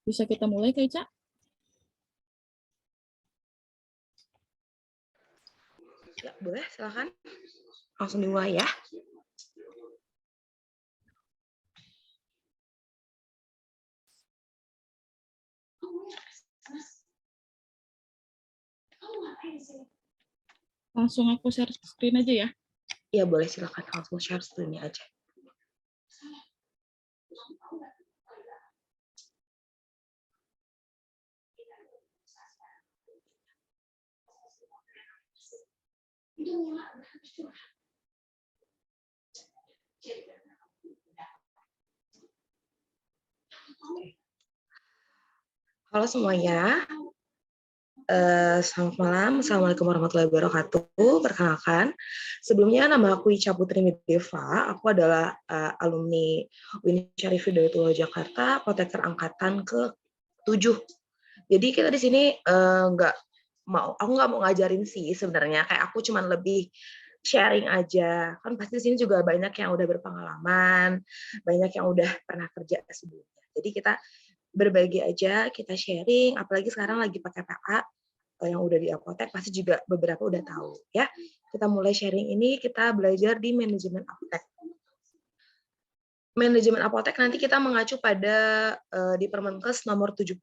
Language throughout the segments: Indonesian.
Bisa kita mulai, Kak Ica? Ya, boleh, silakan. Langsung dimulai ya. Langsung aku share screen aja ya. Ya, boleh, silakan langsung share screen-nya aja. Halo semuanya, selamat malam. Assalamualaikum warahmatullahi wabarakatuh. Perkenalkan, sebelumnya nama aku Ica Putri Mideva. Aku adalah alumni UIN Syarif Hidayatullah Jakarta, Apoteker angkatan ke-7. Jadi kita di sini aku nggak mau ngajarin sih sebenarnya. Kayak aku cuman lebih sharing aja. Kan pasti di sini juga banyak yang udah berpengalaman, banyak yang udah pernah kerja sebelumnya. Jadi kita berbagi aja, kita sharing, apalagi sekarang lagi pakai PA yang udah di apotek pasti juga beberapa udah tahu ya. Kita mulai sharing ini, kita belajar di manajemen apotek. Manajemen apotek nanti kita mengacu pada di Permenkes nomor 73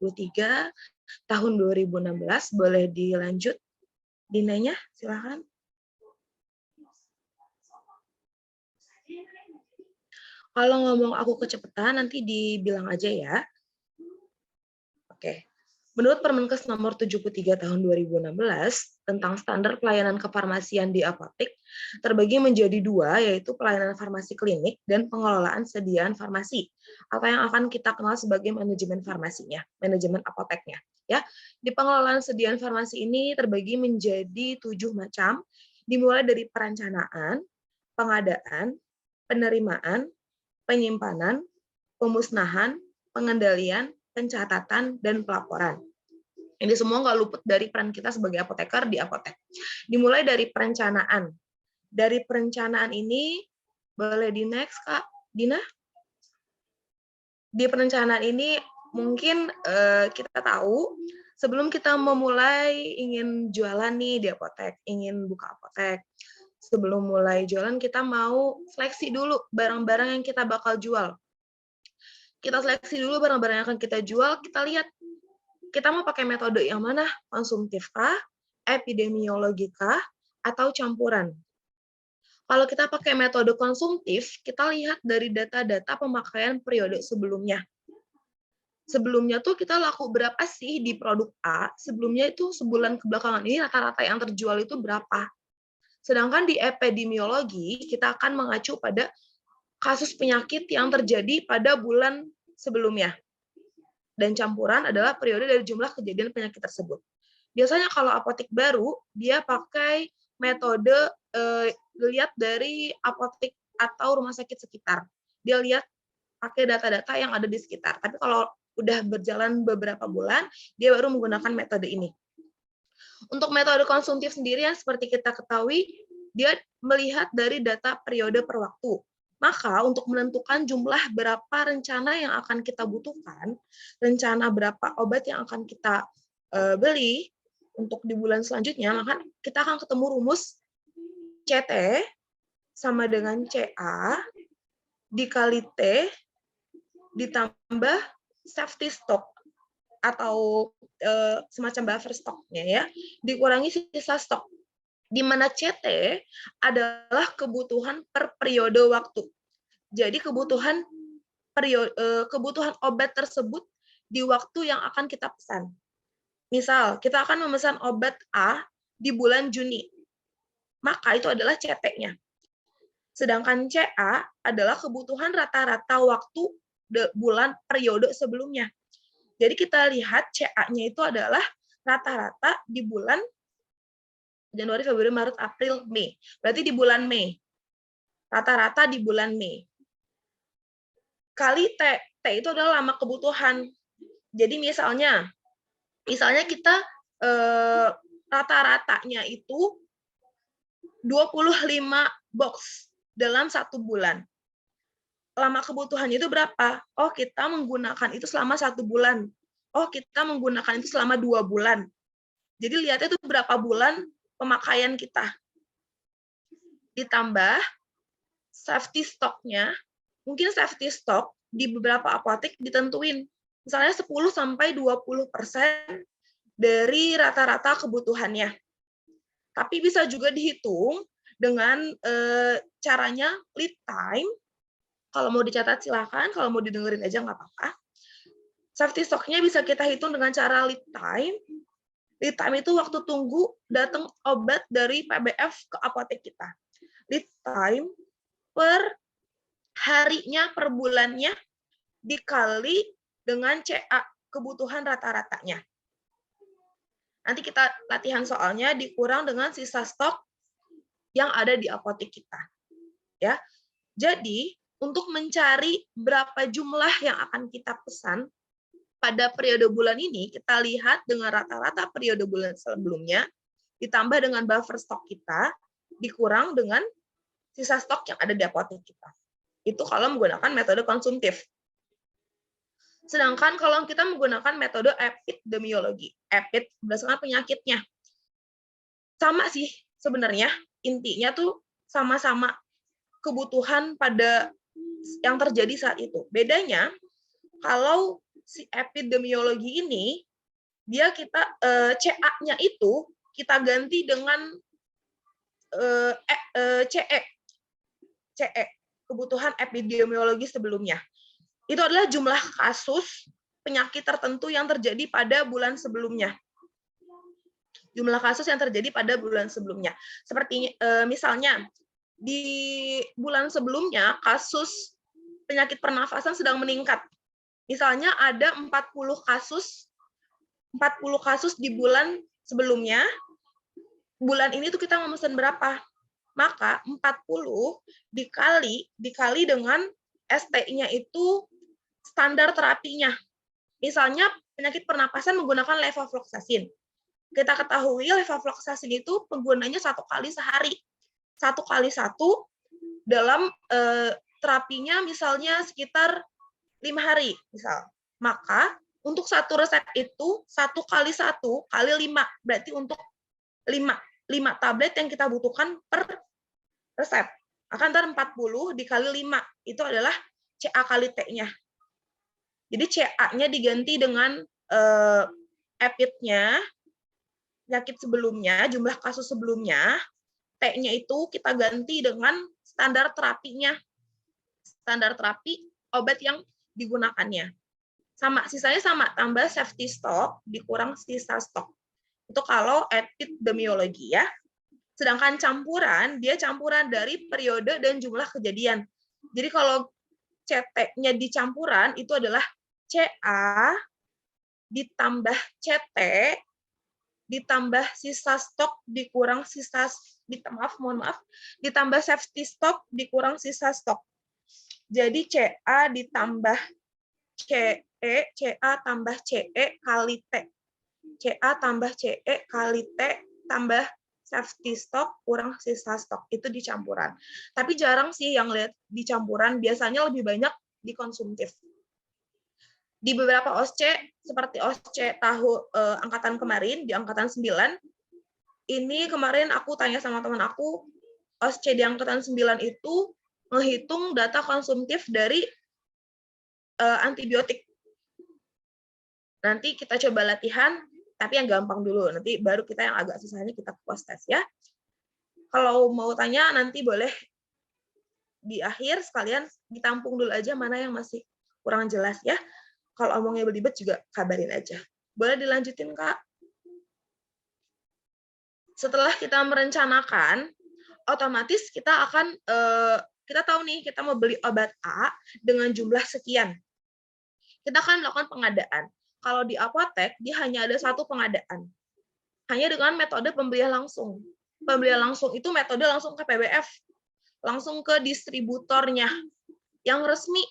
tahun 2016. Boleh dilanjut Dinanya, silakan. Kalau ngomong aku kecepatan nanti dibilang aja ya. Oke. Menurut Permenkes nomor 73 tahun 2016 tentang standar pelayanan kefarmasian di apotek terbagi menjadi dua, yaitu pelayanan farmasi klinik dan pengelolaan sediaan farmasi atau yang akan kita kenal sebagai manajemen farmasinya, manajemen apoteknya. Ya, di pengelolaan sediaan farmasi ini terbagi menjadi 7 macam, dimulai dari perencanaan, pengadaan, penerimaan, penyimpanan, pemusnahan, pengendalian, pencatatan, dan pelaporan. Ini semua nggak luput dari peran kita sebagai apoteker di apotek. Dimulai dari perencanaan. Dari perencanaan ini, boleh di next, Kak Dina? Di perencanaan ini mungkin kita tahu, sebelum kita memulai ingin jualan nih di apotek, ingin buka apotek, sebelum mulai jualan kita mau seleksi dulu barang-barang yang kita bakal jual. Kita seleksi dulu barang-barang yang akan kita jual, kita lihat kita mau pakai metode yang mana, konsumtif kah, epidemiologi kah, atau campuran. Kalau kita pakai metode konsumtif, kita lihat dari data-data pemakaian periode sebelumnya. Sebelumnya tuh kita laku berapa sih di produk A, sebelumnya itu sebulan kebelakangan ini rata-rata yang terjual itu berapa. Sedangkan di epidemiologi, kita akan mengacu pada kasus penyakit yang terjadi pada bulan sebelumnya. Dan campuran adalah periode dari jumlah kejadian penyakit tersebut. Biasanya kalau apotek baru, dia pakai metode lihat dari apotek atau rumah sakit sekitar. Dia lihat pakai data-data yang ada di sekitar. Tapi kalau udah berjalan beberapa bulan, dia baru menggunakan metode ini. Untuk metode konsumtif sendiri yang seperti kita ketahui, dia melihat dari data periode per waktu. Maka untuk menentukan jumlah berapa rencana yang akan kita butuhkan, rencana berapa obat yang akan kita beli untuk di bulan selanjutnya, maka kita akan ketemu rumus CT sama dengan CA dikali T ditambah safety stock atau semacam buffer stoknya ya, dikurangi sisa stok, di mana CT adalah kebutuhan per periode waktu. Jadi kebutuhan obat tersebut di waktu yang akan kita pesan. Misal, kita akan memesan obat A di bulan Juni, maka itu adalah CT-nya. Sedangkan CA adalah kebutuhan rata-rata waktu bulan periode sebelumnya. Jadi kita lihat CA-nya itu adalah rata-rata di bulan Januari, Februari, Maret, April, Mei. Berarti di bulan Mei. Rata-rata di bulan Mei. Kali T. T itu adalah lama kebutuhan. Jadi misalnya kita rata-ratanya itu 25 box dalam 1 bulan. Lama kebutuhannya itu berapa? Oh, kita menggunakan itu selama 1 bulan. oh kita menggunakan itu selama 2 bulan. Jadi lihatnya itu berapa bulan pemakaian kita. Ditambah safety stock-nya, mungkin safety stock di beberapa apotek ditentuin. Misalnya 10-20% dari rata-rata kebutuhannya. Tapi bisa juga dihitung dengan caranya lead time. Kalau mau dicatat silakan, kalau mau didengerin aja nggak apa-apa. Safety stock-nya bisa kita hitung dengan cara lead time. Lead time itu waktu tunggu datang obat dari PBF ke apotek kita. Lead time per harinya, per bulannya, dikali dengan CA, kebutuhan rata-ratanya. Nanti kita latihan soalnya dikurang dengan sisa stok yang ada di apotek kita. Ya. Jadi, untuk mencari berapa jumlah yang akan kita pesan pada periode bulan ini, kita lihat dengan rata-rata periode bulan sebelumnya, ditambah dengan buffer stok kita, dikurang dengan sisa stok yang ada di apotek kita. Itu kalau menggunakan metode konsumtif. Sedangkan kalau kita menggunakan metode epidemiologi, epid berdasarkan penyakitnya. Sama sih sebenarnya, intinya tuh sama-sama kebutuhan pada yang terjadi saat itu. Bedanya, kalau si epidemiologi ini, dia kita CA-nya itu kita ganti dengan CE, kebutuhan epidemiologi sebelumnya. Itu adalah jumlah kasus penyakit tertentu yang terjadi pada bulan sebelumnya. Jumlah kasus yang terjadi pada bulan sebelumnya. Seperti misalnya, di bulan sebelumnya kasus penyakit pernafasan sedang meningkat. Misalnya ada 40 kasus di bulan sebelumnya, bulan ini tuh kita memesan berapa? Maka 40 dikali dengan ST-nya itu standar terapinya. Misalnya penyakit pernapasan menggunakan levofloxacin. Kita ketahui levofloxacin itu penggunanya 1 kali sehari. 1 kali 1 dalam terapinya misalnya sekitar 5 hari misal. Maka untuk 1 resep itu 1 kali 1 kali 5, berarti untuk 5 tablet yang kita butuhkan per resep. Akan ntar 40 dikali 5, itu adalah CA kali T-nya. Jadi CA-nya diganti dengan epid-nya, penyakit sebelumnya, jumlah kasus sebelumnya, T-nya itu kita ganti dengan standar terapinya. Standar terapi obat yang digunakannya. Sama, sisanya sama, tambah safety stock dikurang sisa stok. Itu kalau epidemiologi ya. Sedangkan campuran, dia campuran dari periode dan jumlah kejadian. Jadi kalau CT-nya di campuran itu adalah CA ditambah CT ditambah sisa stok dikurang sisa ditambah safety stock dikurang sisa stok. Jadi CA ditambah CE, CA tambah CE kali T. CA tambah CE kali T tambah safety stock kurang sisa stok. Itu di campuran. Tapi jarang sih yang lihat di campuran, biasanya lebih banyak di konsumtif. Di beberapa OSCE, seperti OSCE angkatan kemarin, di angkatan 9, ini kemarin aku tanya sama teman aku, OSCE di angkatan 9 itu menghitung data konsumtif dari antibiotik. Nanti kita coba latihan, tapi yang gampang dulu. Nanti baru kita yang agak susahnya kita kuas tes ya. Kalau mau tanya nanti boleh di akhir sekalian ditampung dulu aja mana yang masih kurang jelas ya. Kalau omongnya belibet juga kabarin aja. Boleh dilanjutin, Kak? Setelah kita merencanakan, otomatis kita akan kita tahu nih kita mau beli obat A dengan jumlah sekian. Kita akan melakukan pengadaan. Kalau di apotek, dia hanya ada 1 pengadaan. Hanya dengan metode pembelian langsung. Pembelian langsung itu metode langsung ke PBF, langsung ke distributornya yang resmi.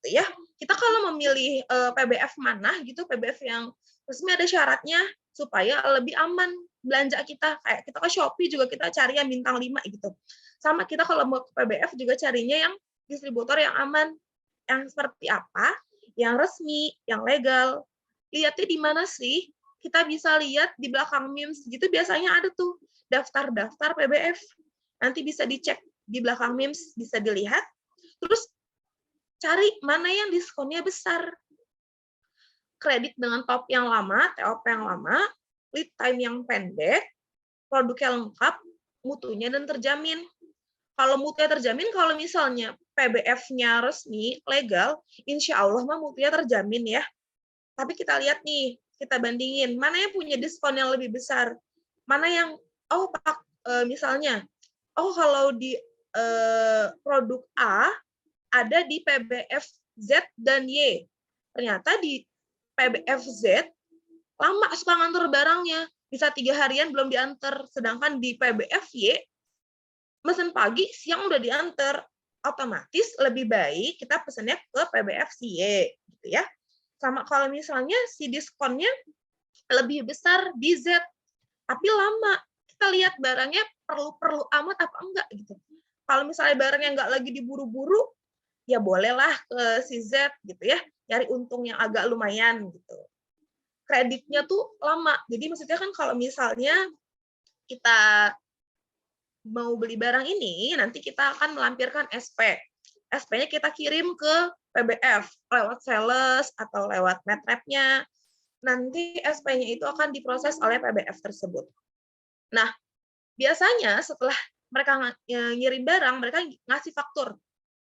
Ya, kita kalau memilih PBF mana gitu, PBF yang resmi ada syaratnya supaya lebih aman belanja kita. Kayak kita ke Shopee juga kita cari yang bintang 5 gitu. Sama kita kalau mau ke PBF juga carinya yang distributor yang aman. Yang seperti apa? Yang resmi, yang legal, lihatnya di mana sih? Kita bisa lihat di belakang memes gitu biasanya ada tuh daftar-daftar PBF. Nanti bisa dicek di belakang memes, bisa dilihat. Terus cari mana yang diskonnya besar. Kredit dengan top yang lama, TOP yang lama, lead time yang pendek, produknya lengkap, mutunya dan terjamin. Kalau mutunya terjamin, kalau misalnya PBF-nya resmi, legal, insya Allah mah mutunya terjamin ya. Tapi kita lihat nih, kita bandingin, mana yang punya diskon yang lebih besar, mana yang, misalnya, kalau di produk A, ada di PBF Z dan Y. Ternyata di PBF Z, lama suka ngantor barangnya, bisa 3 harian belum diantar, sedangkan di PBF Y, mesen pagi, siang udah diantar. Otomatis lebih baik kita pesennya ke PBF si Y, gitu ya. Sama kalau misalnya si diskonnya lebih besar di Z, tapi lama. Kita lihat barangnya perlu amat apa enggak gitu. Kalau misalnya barangnya nggak lagi diburu-buru, ya bolehlah ke si Z gitu ya, nyari untung yang agak lumayan gitu. Kreditnya tuh lama. Jadi maksudnya kan kalau misalnya kita mau beli barang ini, nanti kita akan melampirkan SP. SP-nya kita kirim ke PBF lewat sales atau lewat Matrep-nya. Nanti SP-nya itu akan diproses oleh PBF tersebut. Nah, biasanya setelah mereka ngirim barang, mereka ngasih faktur.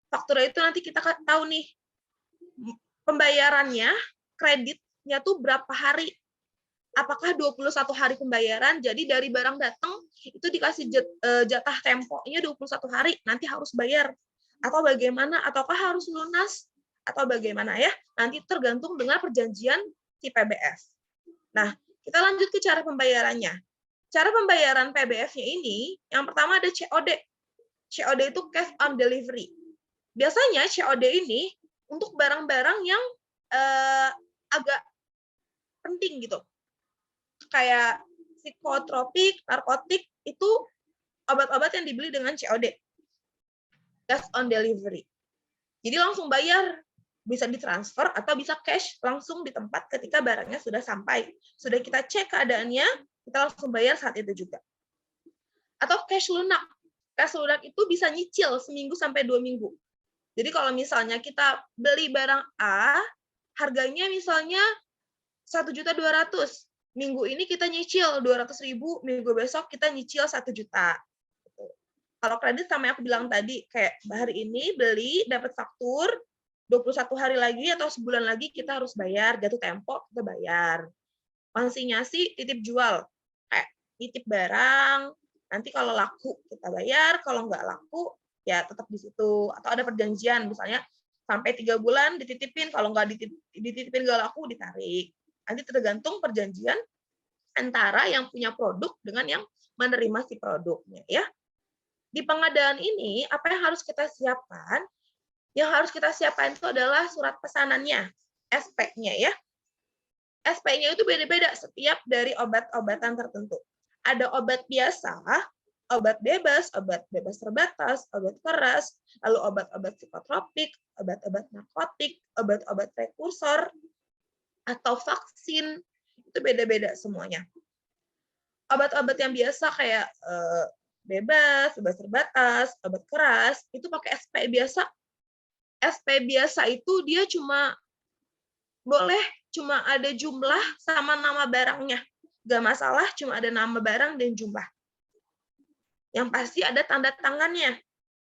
Fakturnya itu nanti kita tahu nih, pembayarannya, kreditnya tuh berapa hari. Apakah 21 hari pembayaran, jadi dari barang datang, itu dikasih jatah temponya 21 hari, nanti harus bayar. Atau bagaimana, ataukah harus lunas, atau bagaimana ya, nanti tergantung dengan perjanjian si PBF. Nah, kita lanjut ke cara pembayarannya. Cara pembayaran PBF-nya ini, yang pertama ada COD. COD itu cash on delivery. Biasanya COD ini untuk barang-barang yang agak penting gitu. Kayak psikotropik, narkotik, itu obat-obat yang dibeli dengan COD. Cash on delivery. Jadi langsung bayar, bisa ditransfer atau bisa cash langsung di tempat ketika barangnya sudah sampai. Sudah kita cek keadaannya, kita langsung bayar saat itu juga. Atau cash lunak. Cash lunak itu bisa nyicil seminggu sampai 2 minggu. Jadi kalau misalnya kita beli barang A, harganya misalnya 1.200.000. Minggu ini kita nyicil 200.000, minggu besok kita nyicil 1 juta. Kalau kredit sama yang aku bilang tadi, kayak hari ini beli, dapat faktur, 21 hari lagi atau sebulan lagi kita harus bayar, jatuh tempo kita bayar. Konsinyasi titip jual, kayak titip barang, nanti kalau laku kita bayar, kalau nggak laku ya tetap di situ. Atau ada perjanjian, misalnya sampai 3 bulan dititipin, kalau nggak dititipin nggak laku ditarik. Nanti tergantung perjanjian antara yang punya produk dengan yang menerima si produknya ya. Di pengadaan ini, apa yang harus kita siapkan? Yang harus kita siapkan itu adalah surat pesanannya, SP-nya ya. SP-nya itu beda-beda setiap dari obat-obatan tertentu. Ada obat biasa, obat bebas terbatas, obat keras, lalu obat-obat psikotropik, obat-obat narkotik, obat-obat prekursor, atau vaksin, itu beda-beda semuanya. Obat-obat yang biasa kayak bebas terbatas, obat keras, itu pakai SP biasa. SP biasa itu dia cuma ada jumlah sama nama barangnya. Nggak masalah, cuma ada nama barang dan jumlah. Yang pasti ada tanda tangannya.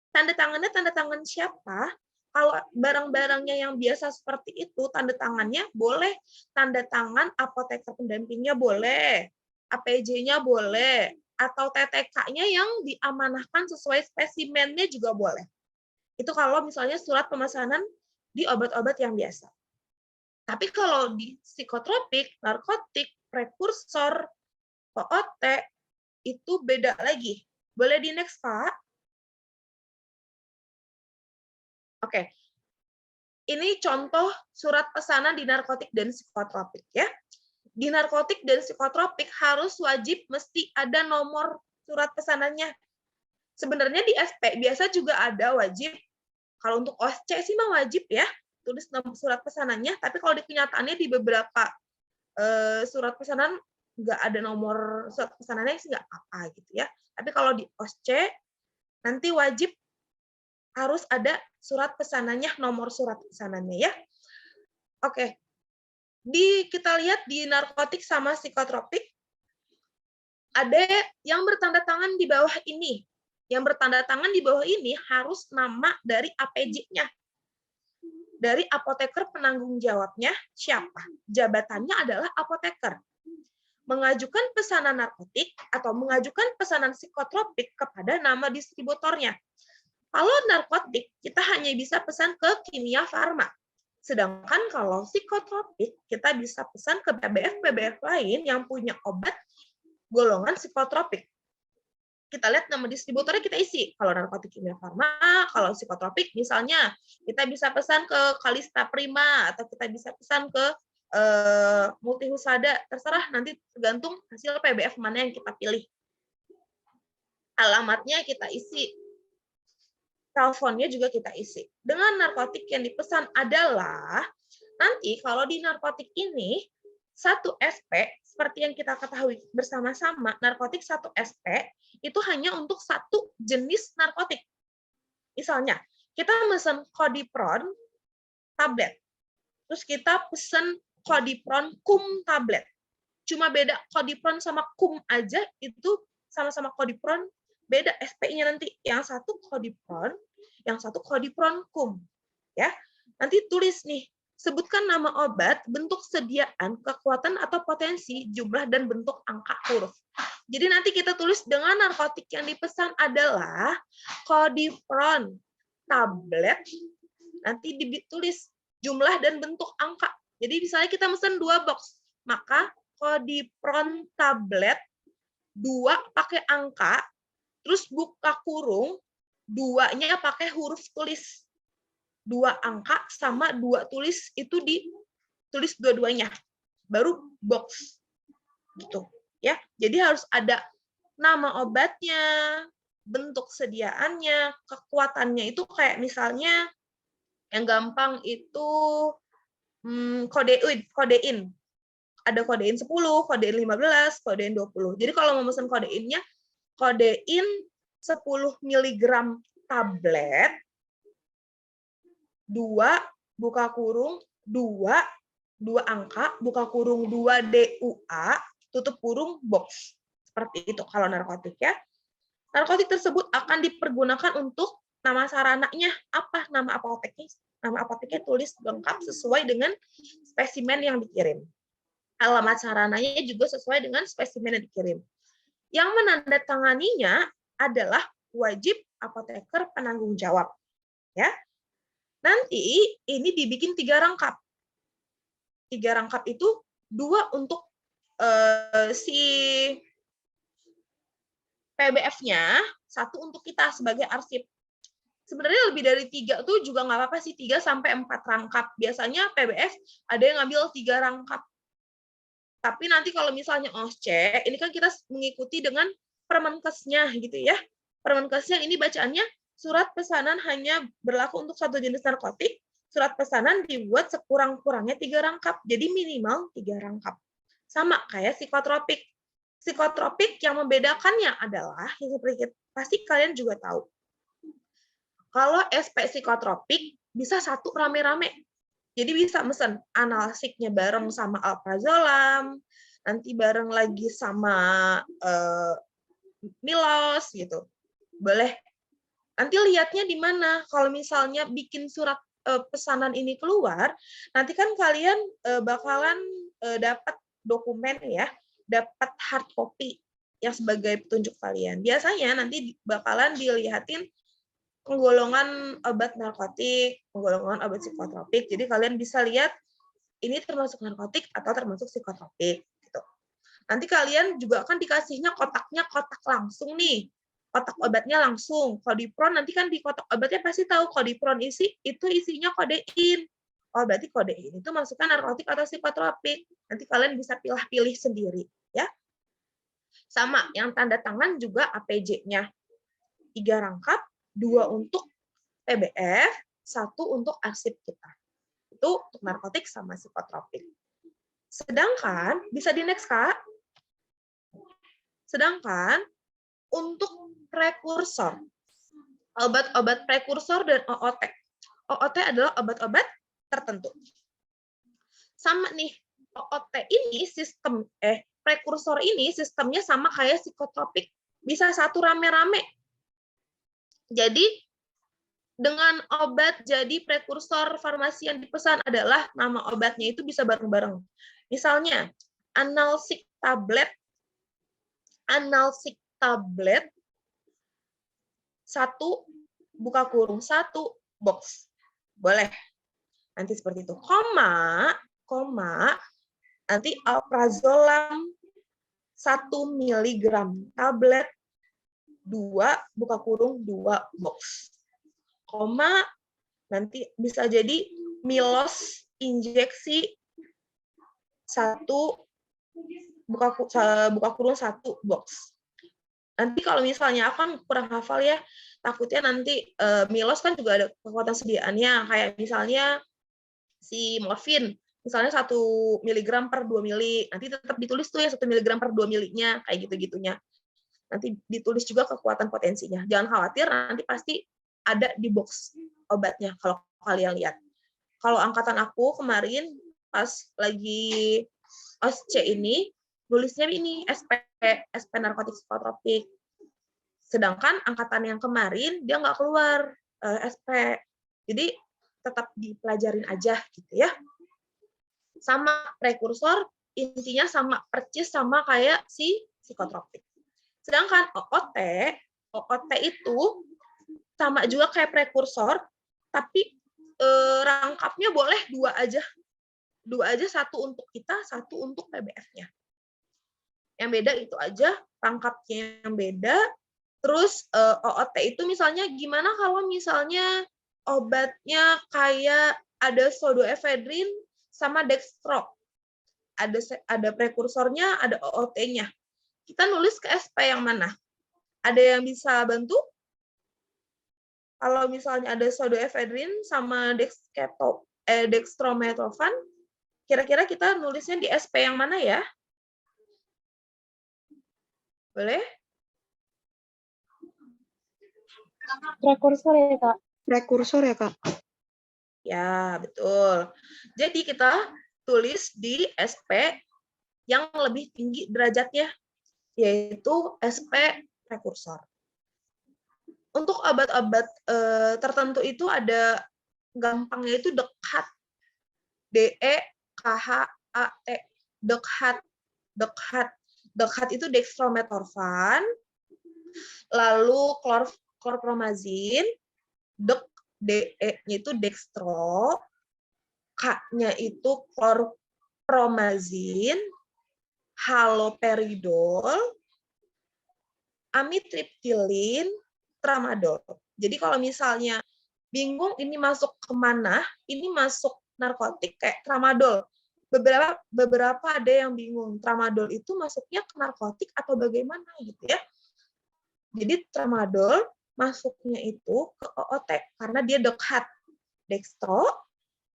Tanda tangannya tanda tangan siapa? Kalau barang-barangnya yang biasa seperti itu, tanda tangannya boleh. Tanda tangan apoteker pendampingnya boleh. APJ-nya boleh. Atau TTK-nya yang diamanahkan sesuai spesimennya juga boleh. Itu kalau misalnya surat pemesanan di obat-obat yang biasa. Tapi kalau di psikotropik, narkotik, prekursor, OOT, itu beda lagi. Boleh di next, Pak? Oke. Ini contoh surat pesanan di narkotik dan psikotropik ya. Di narkotik dan psikotropik harus wajib mesti ada nomor surat pesanannya. Sebenarnya di SP biasa juga ada wajib. Kalau untuk OSC sih mah wajib ya, tulis nomor surat pesanannya, tapi kalau di kenyataannya di beberapa surat pesanan nggak ada nomor surat pesanannya sih nggak apa-apa gitu ya. Tapi kalau di OSC nanti wajib harus ada surat pesanannya, nomor surat pesanannya ya. Oke. Kita lihat di narkotik sama psikotropik ada yang bertanda tangan di bawah ini. Yang bertanda tangan di bawah ini harus nama dari APJ-nya. Dari apoteker penanggung jawabnya siapa? Jabatannya adalah apoteker. Mengajukan pesanan narkotik atau mengajukan pesanan psikotropik kepada nama distributornya. Kalau narkotik, kita hanya bisa pesan ke Kimia Farma. Sedangkan kalau psikotropik, kita bisa pesan ke PBF-PBF lain yang punya obat golongan psikotropik. Kita lihat nama distributornya kita isi. Kalau narkotik Kimia Farma, kalau psikotropik misalnya kita bisa pesan ke Kalista Prima atau kita bisa pesan ke Multi Husada, terserah nanti tergantung hasil PBF mana yang kita pilih. Alamatnya kita isi. Teleponnya juga kita isi. Dengan narkotik yang dipesan adalah nanti kalau di narkotik ini satu SP seperti yang kita ketahui bersama-sama, narkotik satu SP itu hanya untuk satu jenis narkotik. Misalnya, kita pesan Kodipron tablet. Terus kita pesan Kodipron kum tablet. Cuma beda Kodipron sama kum aja itu sama-sama Kodipron, beda SP-nya nanti. Yang satu Kodipron, yang satu Kodipron kum. Ya. Nanti tulis nih, sebutkan nama obat, bentuk sediaan, kekuatan atau potensi, jumlah dan bentuk angka huruf. Jadi nanti kita tulis dengan narkotik yang dipesan adalah Kodipron tablet. Nanti ditulis jumlah dan bentuk angka. Jadi misalnya kita pesan 2 box, maka Kodipron tablet 2 pakai angka, terus buka kurung, 2-nya pakai huruf tulis. 2 angka sama 2 tulis itu ditulis dua-duanya. Baru box. Gitu. Ya. Jadi harus ada nama obatnya, bentuk sediaannya, kekuatannya itu kayak misalnya yang gampang itu kodein. Ada kodein 10, kodein 15, kodein 20. Jadi kalau mau pesan kodeinnya, kodein 10 mg tablet, 2 buka kurung 2 angka buka kurung 2 DUA tutup kurung box. Seperti itu kalau narkotik ya. Narkotik tersebut akan dipergunakan untuk nama sarananya apa, nama apoteknya. Nama apoteknya tulis lengkap sesuai dengan spesimen yang dikirim. Alamat sarananya juga sesuai dengan spesimen yang dikirim. Yang menandatanganinya adalah wajib apoteker penanggung jawab. Ya. Nanti ini dibikin 3 rangkap. 3 rangkap itu 2 untuk si PBF-nya, 1 untuk kita sebagai arsip. Sebenarnya lebih dari 3 tuh juga nggak apa-apa sih, 3 sampai 4 rangkap. Biasanya PBF ada yang ngambil 3 rangkap. Tapi nanti kalau misalnya OSC, ini kan kita mengikuti dengan Permenkesnya gitu ya. Permenkesnya ini bacaannya surat pesanan hanya berlaku untuk satu jenis narkotik. Surat pesanan dibuat sekurang-kurangnya 3 rangkap. Jadi minimal 3 rangkap. Sama kayak psikotropik. Psikotropik yang membedakannya adalah, yang seperti pasti kalian juga tahu. Kalau SP psikotropik bisa satu rame-rame. Jadi bisa mesen analsiknya bareng sama alprazolam, nanti bareng lagi sama Milos gitu. Boleh. Nanti lihatnya di mana. Kalau misalnya bikin surat pesanan ini keluar, nanti kan kalian bakalan dapat dokumen ya, dapat hard copy yang sebagai petunjuk kalian. Biasanya nanti bakalan dilihatin penggolongan obat narkotik, penggolongan obat psikotropik. Jadi kalian bisa lihat ini termasuk narkotik atau termasuk psikotropik. Gitu. Nanti kalian juga akan dikasihnya kotaknya kotak langsung nih. Kotak obatnya langsung. Kodipron nanti kan di kotak obatnya pasti tahu kodipron itu isinya kodein. Oh, berarti kodein itu masukkan narkotik atau psikotropik. Nanti kalian bisa pilih-pilih sendiri, ya. Sama, yang tanda tangan juga APJ-nya. 3 rangkap, 2 untuk PBF, 1 untuk arsip kita. Itu untuk narkotik sama psikotropik. Sedangkan, bisa di next, Kak. Sedangkan untuk prekursor, obat-obat prekursor dan OOT. OOT adalah obat-obat tertentu. Sama nih, OOT ini prekursor ini sistemnya sama kayak psikotropik. Bisa satu rame-rame. Jadi, dengan obat jadi prekursor farmasi yang dipesan adalah nama obatnya itu bisa bareng-bareng. Misalnya, analsik tablet 1 buka kurung 1 box. Boleh. Nanti seperti itu. Koma, nanti alprazolam 1 miligram tablet 2 buka kurung 2 box. Koma, nanti bisa jadi milos injeksi 1 buka kurung 1 box. Nanti kalau misalnya aku kurang hafal ya, takutnya nanti milos kan juga ada kekuatan sediaannya, kayak misalnya si morfin, misalnya 1 miligram per 2 mili, nanti tetap ditulis tuh ya 1 miligram per 2 milinya, kayak gitu-gitunya. Nanti ditulis juga kekuatan potensinya. Jangan khawatir, nanti pasti ada di box obatnya kalau kalian lihat. Kalau angkatan aku kemarin pas lagi OSC ini, nulisnya ini SP narkotik psikotropik. Sedangkan angkatan yang kemarin dia nggak keluar SP. Jadi tetap dipelajarin aja gitu ya. Sama prekursor, intinya sama percis sama kayak si psikotropik. Sedangkan OOT itu sama juga kayak prekursor, tapi rangkapnya boleh 2 aja. 2 aja, 1 untuk kita, 1 untuk PBF-nya. Yang beda itu aja, rangkapnya yang beda. Terus OOT itu misalnya gimana kalau misalnya obatnya kayak ada pseudoephedrine sama dextro. Ada prekursornya, ada OOT-nya. Kita nulis ke SP yang mana? Ada yang bisa bantu? Kalau misalnya ada pseudoephedrine sama dextromethorphan, kira-kira kita nulisnya di SP yang mana ya? Boleh? Prekursor ya, Kak? Prekursor ya, Kak? Ya, betul. Jadi kita tulis di SP yang lebih tinggi derajatnya, yaitu SP prekursor. Untuk obat-obat tertentu itu ada gampangnya itu DEKHAT. DEKHAT. DEKHAT itu dextromethorphan, lalu chlorpromazine, DE-nya itu dextro, K-nya itu chlorpromazine, haloperidol, amitriptyline, tramadol. Jadi kalau misalnya bingung ini masuk kemana, ini masuk narkotik kayak tramadol. Beberapa ada yang bingung, tramadol itu masuknya ke narkotik atau bagaimana gitu ya. Jadi tramadol masuknya itu ke OOT karena dia DEKHAT. Dextro,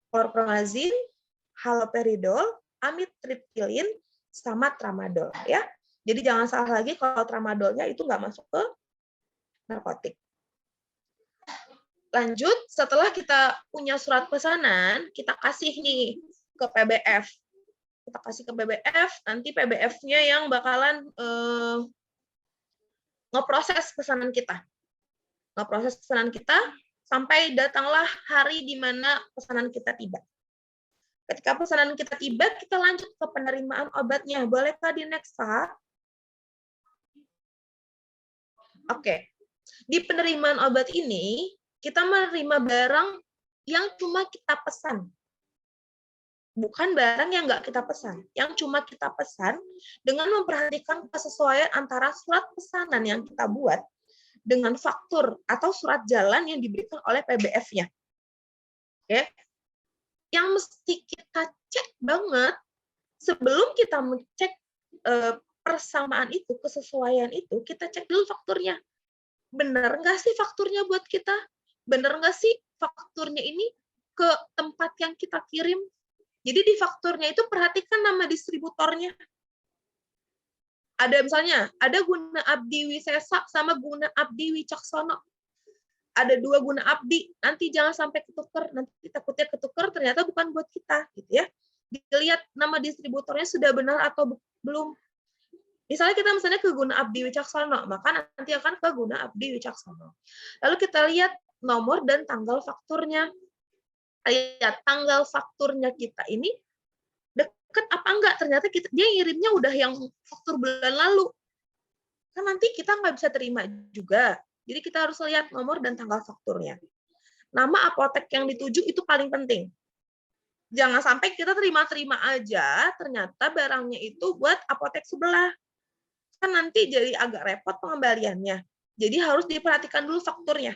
chlorpromazine, haloperidol, amitriptyline, sama tramadol ya. Jadi jangan salah lagi kalau tramadolnya itu nggak masuk ke narkotik. Lanjut, setelah kita punya surat pesanan, kita kasih nih ke PBF. Kita kasih ke PBF, nanti PBF-nya yang bakalan ngeproses pesanan kita. Ngeproses pesanan kita sampai datanglah hari di mana pesanan kita tiba. Ketika pesanan kita tiba, kita lanjut ke penerimaan obatnya. Bolehkah di next, Pak? Oke. Di penerimaan obat ini, kita menerima barang yang cuma kita pesan. Bukan barang yang nggak kita pesan. Yang cuma kita pesan dengan memperhatikan kesesuaian antara surat pesanan yang kita buat dengan faktur atau surat jalan yang diberikan oleh PBF-nya. Oke. Yang mesti kita cek banget sebelum kita mengecek persamaan itu, kesesuaian itu, kita cek dulu fakturnya. Benar nggak sih fakturnya buat kita? Benar nggak sih fakturnya ini ke tempat yang kita kirim? Jadi di fakturnya itu perhatikan nama distributornya. Ada misalnya, ada Guna Abdi Wisesa sama Guna Abdi Wicaksono. Ada 2 Guna Abdi, nanti jangan sampai ketuker, nanti takutnya ketuker ternyata bukan buat kita, gitu ya. Dilihat nama distributornya sudah benar atau belum. Misalnya kita misalnya ke Guna Abdi Wicaksono, maka nanti akan ke Guna Abdi Wicaksono. Lalu kita lihat nomor dan tanggal fakturnya. Lihat tanggal fakturnya kita ini deket apa enggak, ternyata dia ngirimnya udah yang faktur bulan lalu. Kan nanti kita nggak bisa terima juga. Jadi kita harus lihat nomor dan tanggal fakturnya. Nama apotek yang dituju itu paling penting. Jangan sampai kita terima-terima aja, ternyata barangnya itu buat apotek sebelah. Kan nanti jadi agak repot pengembaliannya. Jadi harus diperhatikan dulu fakturnya.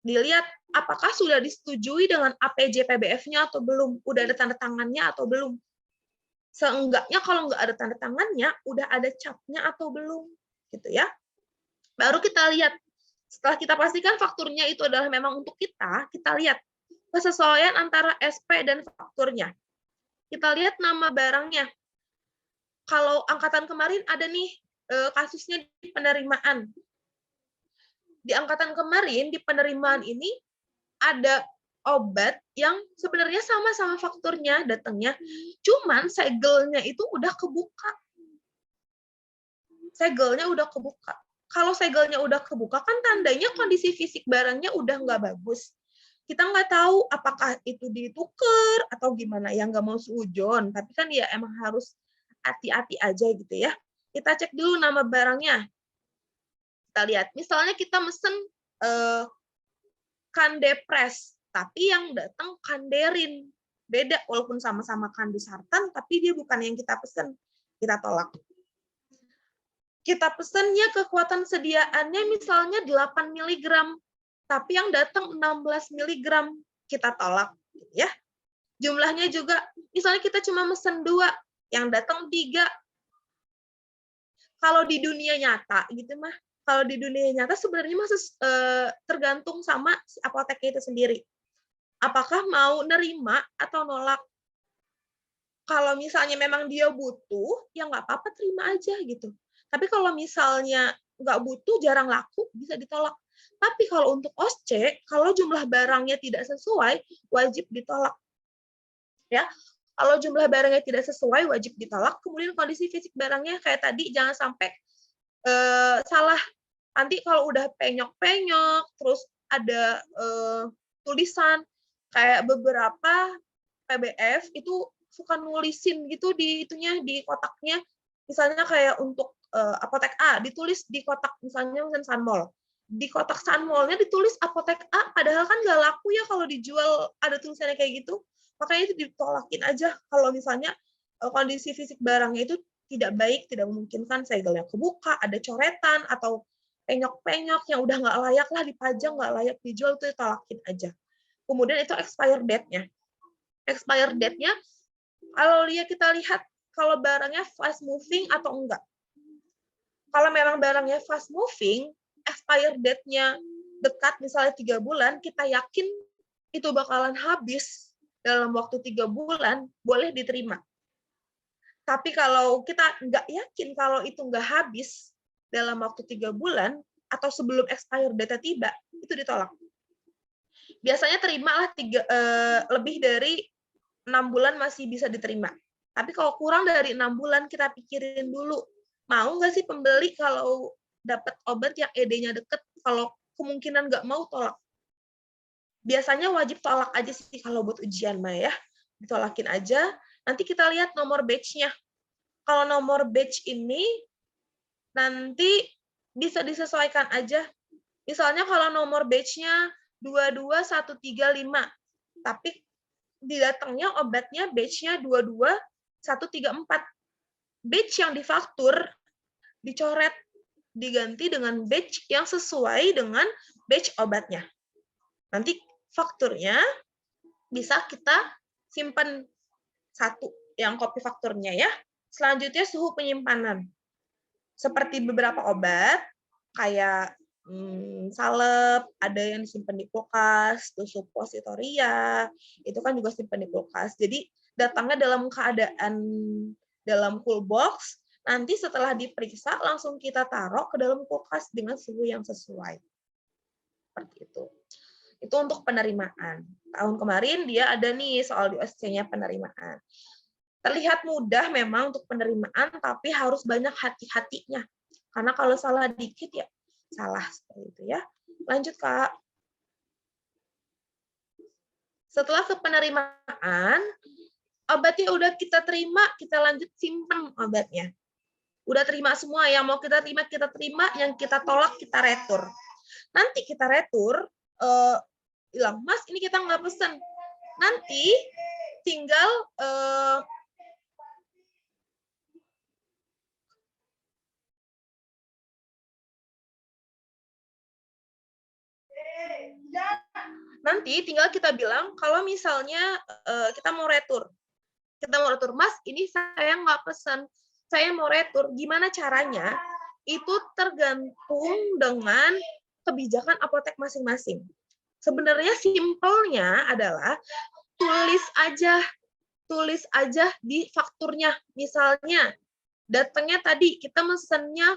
Dilihat apakah sudah disetujui dengan APJ PBF-nya atau belum, udah ada tanda tangannya atau belum. Seenggaknya kalau nggak ada tanda tangannya, udah ada capnya atau belum, gitu ya. Baru kita lihat, setelah kita pastikan fakturnya itu adalah memang untuk kita lihat kesesuaian antara SP dan fakturnya. Kita lihat nama barangnya. Kalau angkatan kemarin ada nih kasusnya di penerimaan. Di angkatan kemarin, di penerimaan ini, ada obat yang sebenarnya sama fakturnya datangnya, cuman segelnya itu udah kebuka. Segelnya udah kebuka. Kalau segelnya udah kebuka, kan tandanya kondisi fisik barangnya udah nggak bagus. Kita nggak tahu apakah itu ditukar atau gimana, yang nggak mau suujon. Tapi kan ya emang harus hati-hati aja gitu ya. Kita cek dulu nama barangnya. Kita lihat, misalnya kita mesen Kandepres, tapi yang datang Kanderin. Beda, walaupun sama-sama kandusartan, tapi dia bukan yang kita pesen. Kita tolak. Kita pesennya kekuatan sediaannya misalnya 8 mg, tapi yang datang 16 mg, kita tolak, ya. Jumlahnya juga, misalnya kita cuma mesen 2, yang datang 3. Kalau di dunia nyata, gitu mah, kalau di dunia nyata sebenarnya masih tergantung sama apoteknya itu sendiri. Apakah mau nerima atau nolak? Kalau misalnya memang dia butuh, ya nggak apa-apa, terima aja gitu. Tapi kalau misalnya nggak butuh, jarang laku, bisa ditolak. Tapi kalau untuk OSCE, kalau jumlah barangnya tidak sesuai, wajib ditolak. Ya, kalau jumlah barangnya tidak sesuai, wajib ditolak. Kemudian kondisi fisik barangnya kayak tadi, jangan sampai salah. Nanti kalau udah penyok-penyok, terus ada tulisan, kayak beberapa PBF itu suka nulisin gitu di itunya, di kotaknya. Misalnya kayak untuk apotek A ditulis di kotak misalnya Sunmol. Di kotak Sunmol-nya ditulis apotek A, padahal kan nggak laku ya kalau dijual ada tulisannya kayak gitu. Makanya itu ditolakin aja kalau misalnya kondisi fisik barangnya itu tidak baik, tidak memungkinkan, segelnya kebuka, ada coretan atau penyok-penyok yang udah nggak layak lah dipajang, nggak layak dijual, itu ditolakin aja. Kemudian itu expire date-nya. Expire date-nya kalau kita lihat kalau barangnya fast moving atau enggak. Kalau memang barangnya fast moving, expire date-nya dekat, misalnya 3 bulan, kita yakin itu bakalan habis dalam waktu 3 bulan, boleh diterima. Tapi kalau kita nggak yakin kalau itu nggak habis dalam waktu 3 bulan, atau sebelum expire date tiba, itu ditolak. Biasanya terimalah lebih dari 6 bulan masih bisa diterima. Tapi kalau kurang dari 6 bulan, kita pikirin dulu, mau nggak sih pembeli kalau dapat obat yang ED-nya deket, kalau kemungkinan nggak mau, tolak. Biasanya wajib tolak aja sih kalau buat ujian mah ya. Ditolakin aja, nanti kita lihat nomor batch-nya. Kalau nomor batch ini, nanti bisa disesuaikan aja. Misalnya kalau nomor batch-nya 22135, tapi didatangnya obatnya batch-nya 22134. Batch yang difaktur dicoret, diganti dengan batch yang sesuai dengan batch obatnya. Nanti fakturnya bisa kita simpan satu, yang kopi fakturnya ya. Selanjutnya suhu penyimpanan. Seperti beberapa obat, kayak salep, ada yang disimpan di kulkas, tusuk suppositoria, itu kan juga simpan di kulkas. Jadi datangnya dalam keadaan dalam cool box, nanti setelah diperiksa langsung kita taruh ke dalam kulkas dengan suhu yang sesuai. Seperti itu. Itu untuk penerimaan. Tahun kemarin dia ada nih soal di OSCE-nya penerimaan. Terlihat mudah memang untuk penerimaan, tapi harus banyak hati-hatinya. Karena kalau salah dikit ya salah seperti itu ya. Lanjut Kak. Setelah ke penerimaan, obatnya udah kita terima, kita lanjut simpan obatnya. Udah terima semua, yang mau kita terima, yang kita tolak kita retur. Nanti kita retur, bilang, Mas ini kita nggak pesen. Nanti tinggal kita bilang kalau misalnya kita mau retur. Mas ini saya nggak pesen, saya mau retur. Gimana caranya? Itu tergantung dengan kebijakan apotek masing-masing. Sebenarnya simpelnya adalah tulis aja di fakturnya. Misalnya, datangnya tadi kita mesennya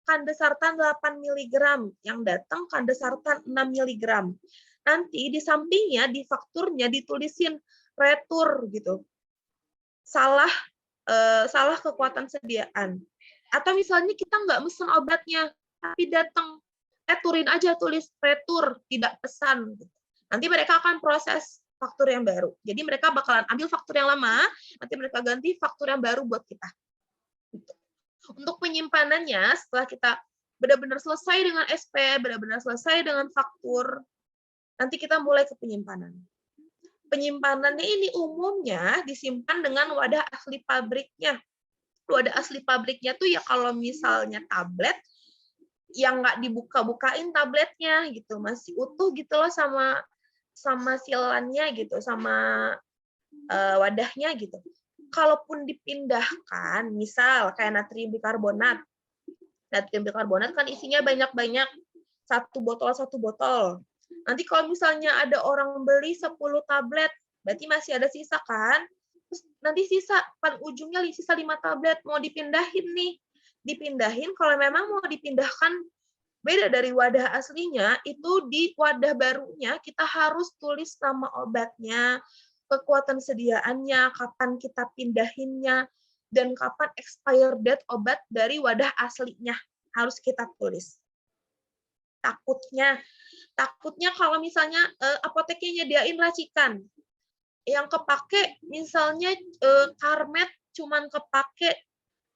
kandesartan 8 mg, yang datang kandesartan 6 mg. Nanti di sampingnya, di fakturnya ditulisin retur gitu. Salah kekuatan sediaan. Atau misalnya kita nggak mesen obatnya, tapi datang, returin aja, tulis retur, tidak pesan. Nanti mereka akan proses faktur yang baru. Jadi mereka bakalan ambil faktur yang lama, nanti mereka ganti faktur yang baru buat kita. Untuk penyimpanannya, setelah kita benar-benar selesai dengan SP, benar-benar selesai dengan faktur, nanti kita mulai ke penyimpanan. Penyimpanannya ini umumnya disimpan dengan wadah asli pabriknya. Wadah asli pabriknya tuh ya kalau misalnya tablet, yang nggak dibuka-bukain tabletnya gitu, masih utuh gitu loh sama silannya gitu, sama wadahnya gitu. Kalaupun dipindahkan, misal kayak natrium bikarbonat kan isinya banyak-banyak, satu botol. Nanti kalau misalnya ada orang beli 10 tablet, berarti masih ada sisa kan? Terus nanti sisa, pan ujungnya sisa 5 tablet, mau dipindahin nih. Dipindahin, kalau memang mau dipindahkan beda dari wadah aslinya, itu di wadah barunya kita harus tulis nama obatnya, kekuatan sediaannya, kapan kita pindahinnya, dan kapan expire date obat dari wadah aslinya. Harus kita tulis. Takutnya kalau misalnya apoteknya nyediain racikan, yang kepake misalnya Carmed cuman kepake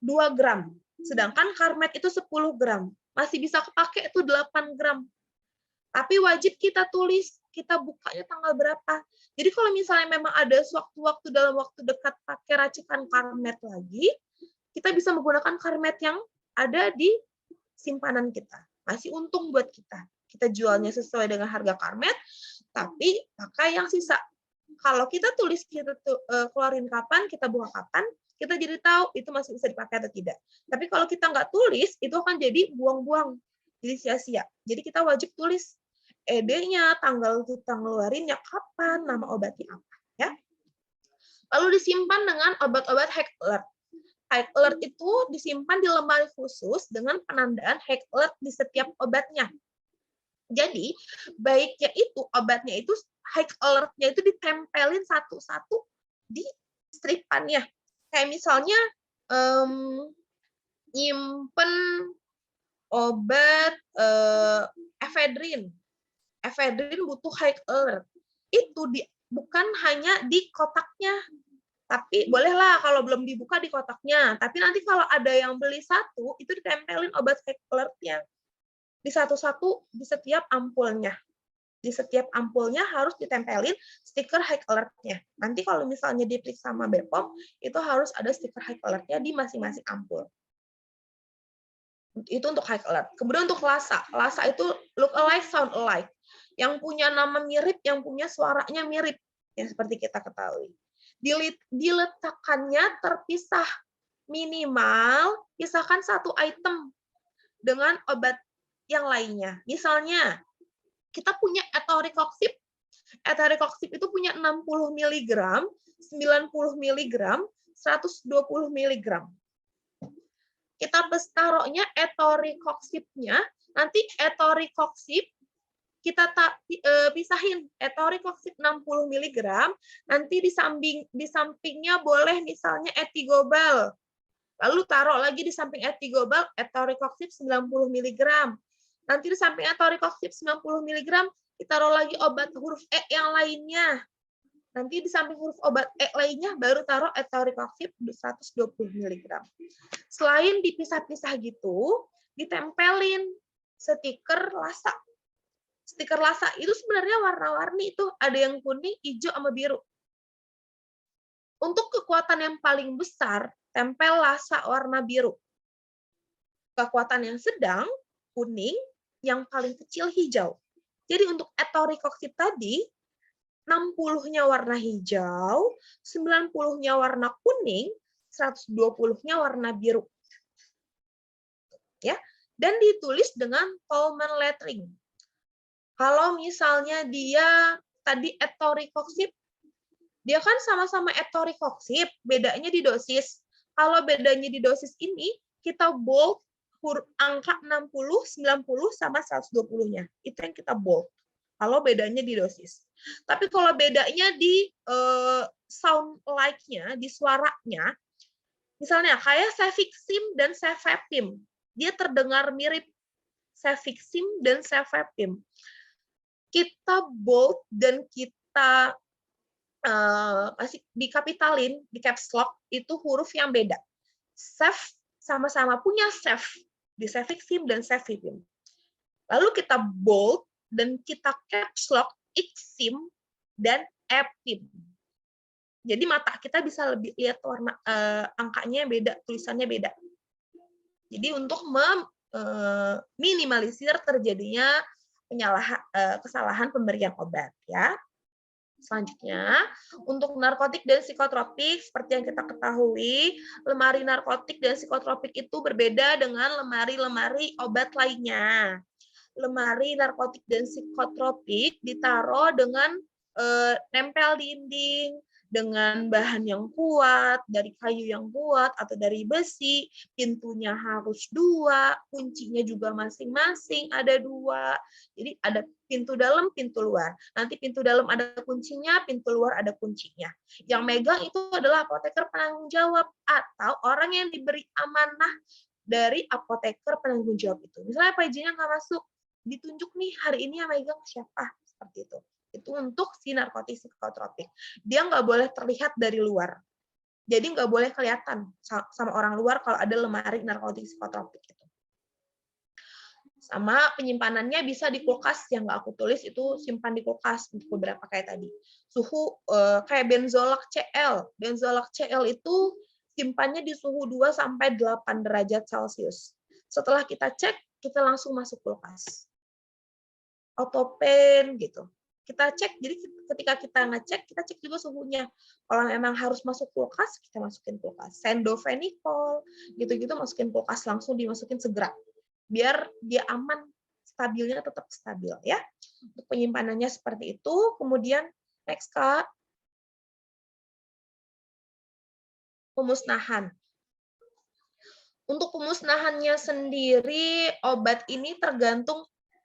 2 gram, sedangkan Carmed itu 10 gram, masih bisa kepake itu 8 gram. Tapi wajib kita tulis, kita bukanya tanggal berapa. Jadi kalau misalnya memang ada sewaktu-waktu dalam waktu dekat pakai racikan Carmed lagi, kita bisa menggunakan Carmed yang ada di simpanan kita. Masih untung buat kita. Kita jualnya sesuai dengan harga Carmed, tapi pakai yang sisa. Kalau kita tulis, kita keluarin kapan, kita buka kapan, kita jadi tahu itu masih bisa dipakai atau tidak. Tapi kalau kita nggak tulis, itu akan jadi buang-buang, jadi sia-sia. Jadi kita wajib tulis ED-nya, tanggal kita ngeluarinnya kapan, nama obatnya apa. Ya. Lalu disimpan dengan obat-obat high alert. High alert itu disimpan di lemari khusus dengan penandaan high alert di setiap obatnya. Jadi, baiknya itu, obatnya itu, high alert-nya itu ditempelin satu-satu di stripannya. Kayak misalnya, nyimpen obat efedrin. Efedrin butuh high alert. Itu bukan hanya di kotaknya, tapi bolehlah kalau belum dibuka di kotaknya. Tapi nanti kalau ada yang beli satu, itu ditempelin obat high alert-nya. Di satu-satu di setiap ampulnya. Di setiap ampulnya harus ditempelin stiker high alert-nya. Nanti kalau misalnya diperiksa sama BPOM, itu harus ada stiker high alert-nya di masing-masing ampul. Itu untuk high alert. Kemudian untuk LASA. LASA itu look alike, sound alike. Yang punya nama mirip, yang punya suaranya mirip. Yang seperti kita ketahui. Diletakkannya terpisah. Minimal, pisahkan satu item dengan obat yang lainnya. Misalnya, kita punya etoricoxib. Etoricoxib itu punya 60 mg, 90 mg, 120 mg. Kita taruhnya etoricoxibnya, nanti etoricoxib kita pisahin etoricoxib 60 mg, nanti di sampingnya boleh misalnya etigobal. Lalu taruh lagi di samping etigobal etoricoxib 90 mg. Nanti di samping etoricoxib 90 mg, kita taruh lagi obat huruf E yang lainnya. Nanti di samping huruf obat E lainnya baru taruh etoricoxib 120 mg. Selain dipisah-pisah gitu, ditempelin stiker lasa. Stiker lasa itu sebenarnya warna-warni, itu ada yang kuning, hijau, sama biru. Untuk kekuatan yang paling besar, tempel lasa warna biru. Kekuatan yang sedang, kuning, yang paling kecil hijau. Jadi untuk etoricoxib tadi, 60-nya warna hijau, 90-nya warna kuning, 120-nya warna biru. Ya, dan ditulis dengan Tolman lettering. Kalau misalnya dia tadi etoricoxib, dia kan sama-sama etoricoxib, bedanya di dosis. Kalau bedanya di dosis ini, kita bold angka 60, 90, sama 120-nya. Itu yang kita bold. Kalau bedanya di dosis. Tapi kalau bedanya di sound like-nya, di suaranya, misalnya kayak cefixim dan cefepime, dia terdengar mirip cefixim dan cefepime. Kita bold dan kita dikapitalin, di caps lock, itu huruf yang beda. Cef sama-sama punya cef, di cefixim dan cefepime. Lalu kita bold dan kita caps lock ixim dan epim. Jadi mata kita bisa lebih lihat warna angkanya beda, tulisannya beda. Jadi untuk meminimalisir terjadinya kesalahan pemberian obat, ya. Selanjutnya, untuk narkotik dan psikotropik, seperti yang kita ketahui, lemari narkotik dan psikotropik itu berbeda dengan lemari-lemari obat lainnya. Lemari narkotik dan psikotropik ditaruh dengan nempel di dinding, dengan bahan yang kuat, dari kayu yang kuat, atau dari besi, pintunya harus 2, kuncinya juga masing-masing ada 2. Jadi ada pintu dalam, pintu luar. Nanti pintu dalam ada kuncinya, pintu luar ada kuncinya. Yang megang itu adalah apoteker penanggung jawab, atau orang yang diberi amanah dari apoteker penanggung jawab itu. Misalnya PJ-nya nggak masuk, ditunjuk nih hari ini yang megang siapa, seperti itu. Itu untuk si narkotik psikotropik. Dia nggak boleh terlihat dari luar. Jadi nggak boleh kelihatan sama orang luar kalau ada lemari narkotik psikotropik itu. Sama penyimpanannya bisa di kulkas, yang nggak aku tulis itu simpan di kulkas untuk beberapa kayak tadi. Suhu kayak benzolak CL. Benzolak CL itu simpannya di suhu 2 sampai 8 derajat Celcius. Setelah kita cek, kita langsung masuk kulkas. Autopen gitu. Kita cek, jadi ketika kita ngecek, kita cek juga suhunya. Kalau memang harus masuk kulkas, kita masukin kulkas. Sendofenicol, gitu-gitu masukin kulkas, langsung dimasukin segera. Biar dia aman, stabilnya tetap stabil, ya. Untuk penyimpanannya seperti itu. Kemudian, next, Kak. Pemusnahan. Untuk pemusnahannya sendiri, obat ini tergantung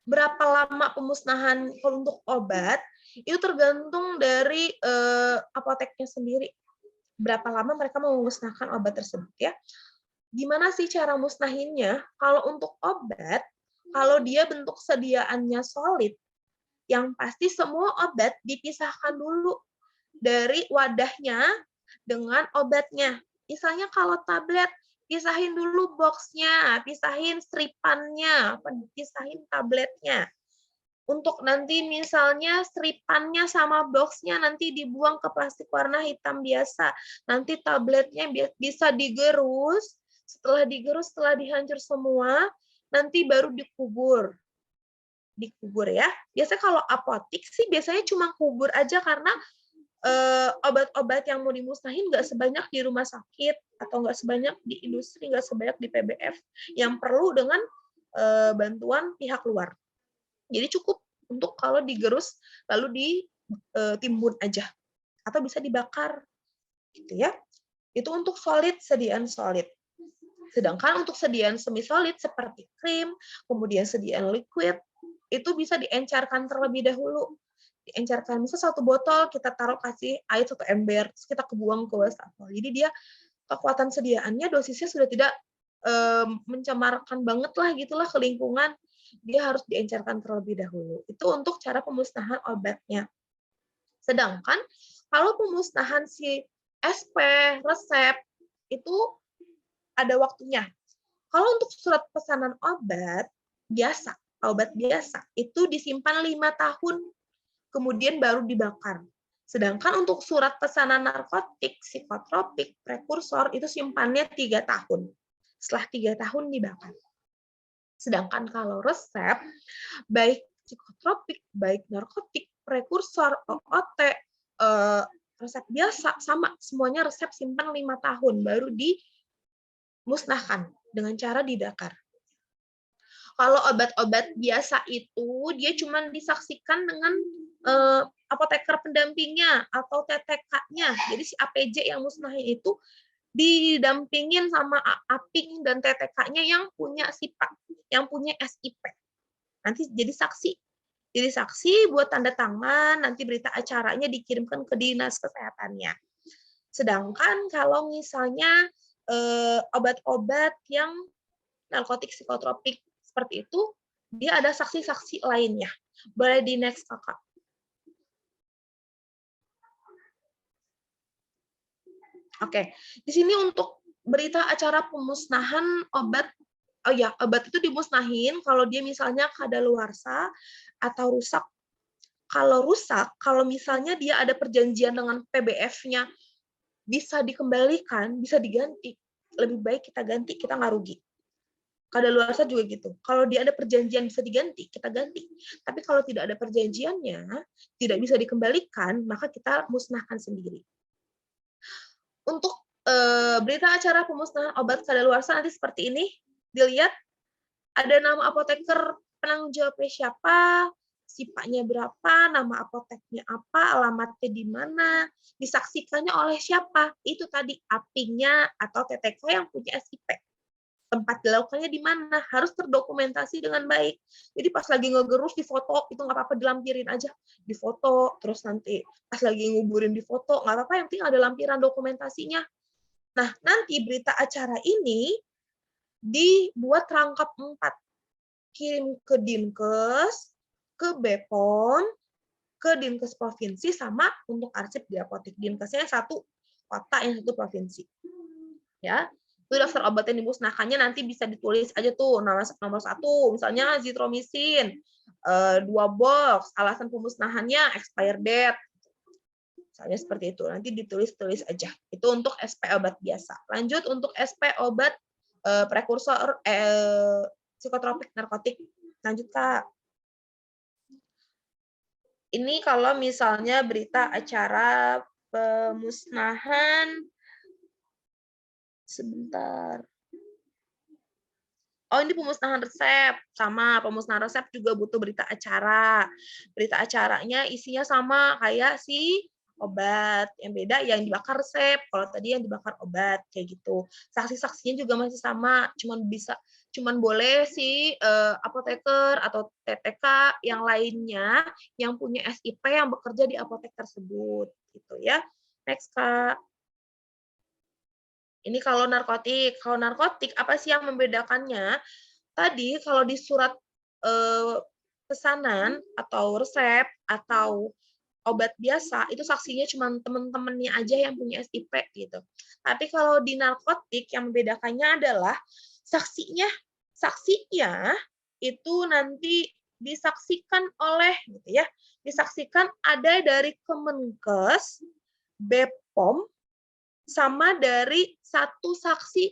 berapa lama pemusnahan. Kalau untuk obat, itu tergantung dari apoteknya sendiri. Berapa lama mereka mau memusnahkan obat tersebut, ya. Gimana sih cara musnahinnya? Kalau untuk obat, kalau dia bentuk sediaannya solid, yang pasti semua obat dipisahkan dulu dari wadahnya dengan obatnya. Misalnya kalau tablet, pisahin dulu boxnya, pisahin stripannya, pisahin tabletnya. Untuk nanti misalnya stripannya sama boxnya nanti dibuang ke plastik warna hitam biasa. Nanti tabletnya bisa digerus, setelah digerus, setelah dihancur semua, nanti baru dikubur. Dikubur, ya. Biasanya kalau apotik sih biasanya cuma kubur aja, karena obat-obat yang mau dimusnahin nggak sebanyak di rumah sakit, atau nggak sebanyak di industri, nggak sebanyak di PBF, yang perlu dengan bantuan pihak luar. Jadi cukup untuk kalau digerus lalu ditimbun aja atau bisa dibakar gitu ya. Itu untuk solid, sediaan solid. Sedangkan untuk sediaan semi solid seperti krim, kemudian sediaan liquid, itu bisa diencerkan terlebih dahulu. Diencerkan, misal 1 botol kita taruh kasih air 1 ember, terus kita kebuang ke wastafel. Jadi dia kekuatan sediaannya dosisnya sudah tidak mencemarkan banget lah gitulah ke lingkungan. Dia harus diencerkan terlebih dahulu. Itu untuk cara pemusnahan obatnya. Sedangkan kalau pemusnahan si SP, resep, itu ada waktunya. Kalau untuk surat pesanan obat biasa, itu disimpan 5 tahun, kemudian baru dibakar. Sedangkan untuk surat pesanan narkotik, psikotropik, prekursor, itu simpannya 3 tahun. Setelah 3 tahun dibakar. Sedangkan kalau resep, baik psikotropik, baik narkotik, prekursor, OOT, resep biasa, sama, semuanya resep simpan 5 tahun, baru dimusnahkan dengan cara dibakar. Kalau obat-obat biasa itu, dia cuma disaksikan dengan apoteker pendampingnya atau TTK-nya. Jadi si APJ yang musnahin itu didampingin sama APING dan TTK-nya yang punya SIPA, yang punya SIP. Nanti jadi saksi. Jadi saksi buat tanda tangan, nanti berita acaranya dikirimkan ke dinas kesehatannya. Sedangkan kalau misalnya obat-obat yang narkotik psikotropik seperti itu, dia ada saksi-saksi lainnya. Boleh di next, Kakak. Oke, di sini untuk berita acara pemusnahan obat, obat itu dimusnahin kalau dia misalnya kadaluarsa atau rusak. Kalau rusak, kalau misalnya dia ada perjanjian dengan PBF-nya bisa dikembalikan, bisa diganti, lebih baik kita ganti, kita nggak rugi. Kadaluarsa juga gitu. Kalau dia ada perjanjian bisa diganti, kita ganti. Tapi kalau tidak ada perjanjiannya, tidak bisa dikembalikan, maka kita musnahkan sendiri. Untuk berita acara pemusnahan obat kadaluarsa nanti seperti ini, dilihat ada nama apoteker penanggung jawabnya siapa, SIPA-nya berapa, nama apoteknya apa, alamatnya di mana, disaksikannya oleh siapa. Itu tadi APING-nya atau TTK yang punya SIP. Tempat dilakukannya di mana, harus terdokumentasi dengan baik. Jadi pas lagi ngegerus di foto, itu nggak apa-apa dilampirin aja. Di foto, terus nanti pas lagi nguburin di foto, nggak apa-apa, yang penting ada lampiran dokumentasinya. Nah, nanti berita acara ini dibuat rangkap 4. Kirim ke Dinkes, ke BPOM, ke Dinkes Provinsi, sama untuk arsip di apotek. Dinkesnya satu kota, yang satu provinsi. Ya, itu daftar obat yang dimusnahkannya nanti bisa ditulis aja tuh nomor 1, misalnya zitromisin 2 box, alasan pemusnahannya expired date, misalnya seperti itu, nanti ditulis aja. Itu untuk SP obat biasa. Lanjut untuk SP obat prekursor psikotropik narkotik. Lanjut, Kak. Ini kalau misalnya berita acara pemusnahan, sebentar. Oh, ini pemusnahan resep. Sama, pemusnahan resep juga butuh berita acara. Berita acaranya isinya sama kayak si obat. Yang beda yang dibakar resep, kalau tadi yang dibakar obat, kayak gitu. Saksi-saksinya juga masih sama, cuman boleh si apoteker atau TTK yang lainnya yang punya SIP yang bekerja di apotek tersebut, gitu ya. Next, Kak. Ini kalau narkotik. Kalau narkotik, apa sih yang membedakannya? Tadi kalau di surat pesanan atau resep atau obat biasa, itu saksinya cuma teman-temannya aja yang punya SIP gitu. Tapi kalau di narkotik yang membedakannya adalah saksinya itu nanti disaksikan oleh gitu ya. Disaksikan ada dari Kemenkes, BPOM, sama dari satu saksi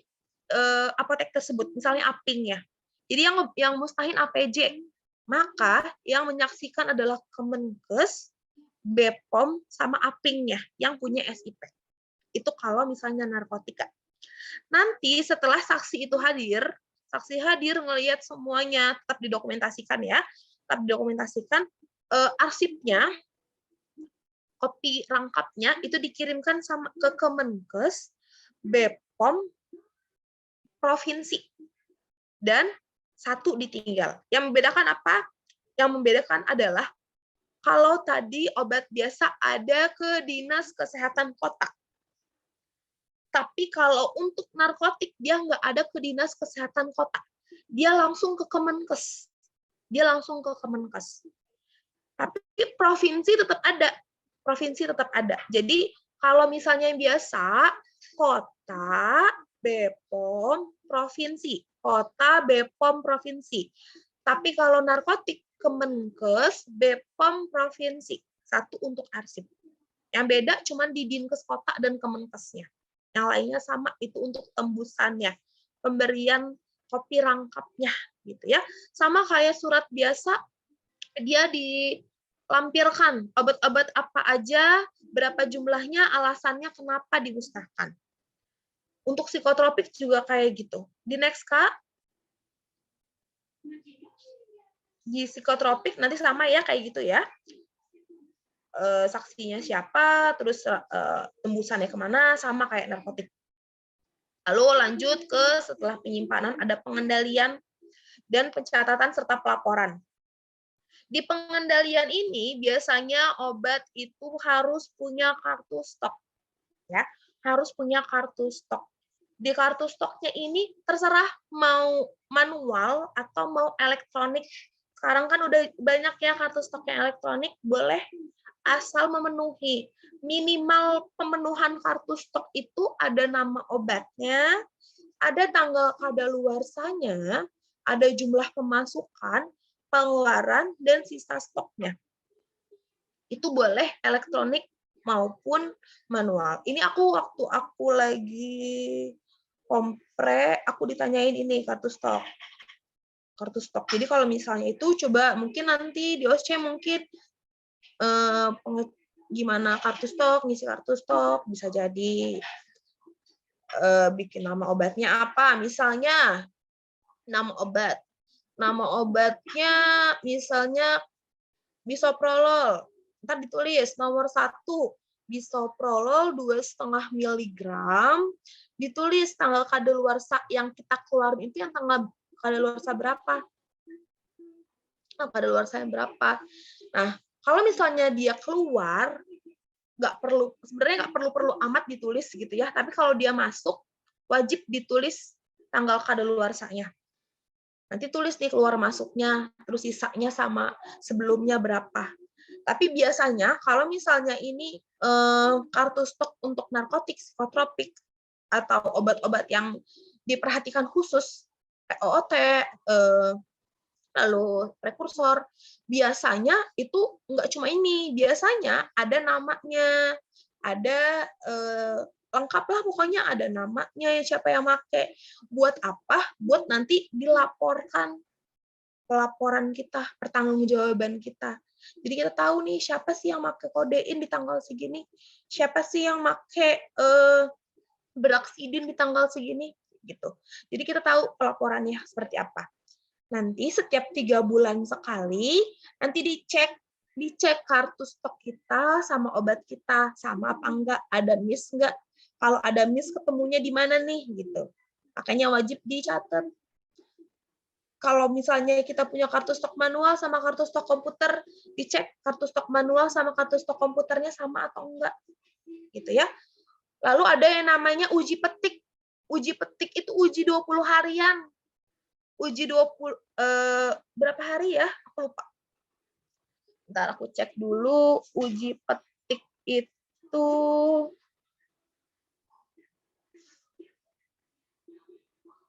apotek tersebut, misalnya APING ya. Jadi yang musnahin APJ, maka yang menyaksikan adalah Kemenkes, BPOM, sama APING-nya yang punya SIP. Itu kalau misalnya narkotika. Nanti setelah saksi itu hadir, saksi hadir ngelihat semuanya, tetap didokumentasikan ya. Tetap didokumentasikan, arsipnya, kopi rangkapnya itu dikirimkan ke Kemenkes, BPOM, provinsi, dan satu ditinggal. Yang membedakan apa? Yang membedakan adalah kalau tadi obat biasa ada ke Dinas Kesehatan Kota. Tapi kalau untuk narkotik, dia nggak ada ke Dinas Kesehatan Kota. Dia langsung ke Kemenkes. Tapi provinsi tetap ada. Jadi kalau misalnya yang biasa, kota, BPOM, provinsi. Kota, BPOM, provinsi. Tapi kalau narkotik, Kemenkes, BPOM, provinsi. Satu untuk arsip. Yang beda cuma di Dinkes Kota dan Kemenkesnya. Yang lainnya sama, itu untuk tembusannya. Pemberian kopi rangkapnya. Gitu ya. Sama kayak surat biasa, dia dilampirkan obat-obat apa aja, berapa jumlahnya, alasannya kenapa dimusnahkan. Untuk psikotropik juga kayak gitu. Di next, Kak. Di psikotropik nanti sama ya, kayak gitu ya. Saksinya siapa, terus tembusannya kemana, sama kayak narkotik. Lalu lanjut ke setelah penyimpanan, ada pengendalian dan pencatatan serta pelaporan. Di pengendalian ini biasanya obat itu harus punya kartu stok, ya, harus punya kartu stok. Di kartu stoknya ini terserah mau manual atau mau elektronik. Sekarang kan udah banyak ya kartu stok yang elektronik, boleh asal memenuhi minimal pemenuhan kartu stok itu ada nama obatnya, ada tanggal kadaluarsanya, ada jumlah pemasukan, pengeluaran, dan sisa stoknya. Itu boleh elektronik maupun manual. Ini waktu aku lagi kompre, aku ditanyain ini kartu stok. Jadi kalau misalnya itu coba mungkin nanti di OSCE mungkin gimana kartu stok, ngisi kartu stok, bisa jadi bikin nama obatnya apa, misalnya nama obatnya misalnya bisoprolol, ntar ditulis nomor 1 bisoprolol 2,5 mg, ditulis tanggal kadaluarsa yang kita keluarin itu yang tanggal kadaluarsa berapa. Nah, kalau misalnya dia keluar, sebenarnya nggak perlu amat ditulis gitu ya, tapi kalau dia masuk, wajib ditulis tanggal kadaluarsanya. Nanti tulis nih keluar masuknya, terus sisanya sama sebelumnya berapa. Tapi biasanya kalau misalnya ini kartu stok untuk narkotik, psikotropik, atau obat-obat yang diperhatikan khusus, POOT, lalu prekursor, biasanya itu nggak cuma ini, biasanya ada namanya, ada lengkap lah pokoknya, ada namanya, siapa yang make, buat apa, buat nanti dilaporkan, pelaporan kita, pertanggungjawaban kita. Jadi kita tahu nih siapa sih yang make kodein di tanggal segini, siapa sih yang make beraksidin di tanggal segini, gitu. Jadi kita tahu pelaporannya seperti apa. Nanti setiap 3 bulan sekali, nanti dicek kartu stok kita sama obat kita, sama apa enggak, ada miss enggak. Kalau ada miss, ketemunya di mana nih, gitu. Makanya wajib dicatat. Kalau misalnya kita punya kartu stok manual sama kartu stok komputer, dicek kartu stok manual sama kartu stok komputernya sama atau enggak. Gitu ya. Lalu ada yang namanya uji petik. Uji petik itu uji 20 harian. Uji 20 berapa hari ya? Aku lupa. Bentar aku cek dulu. Uji petik itu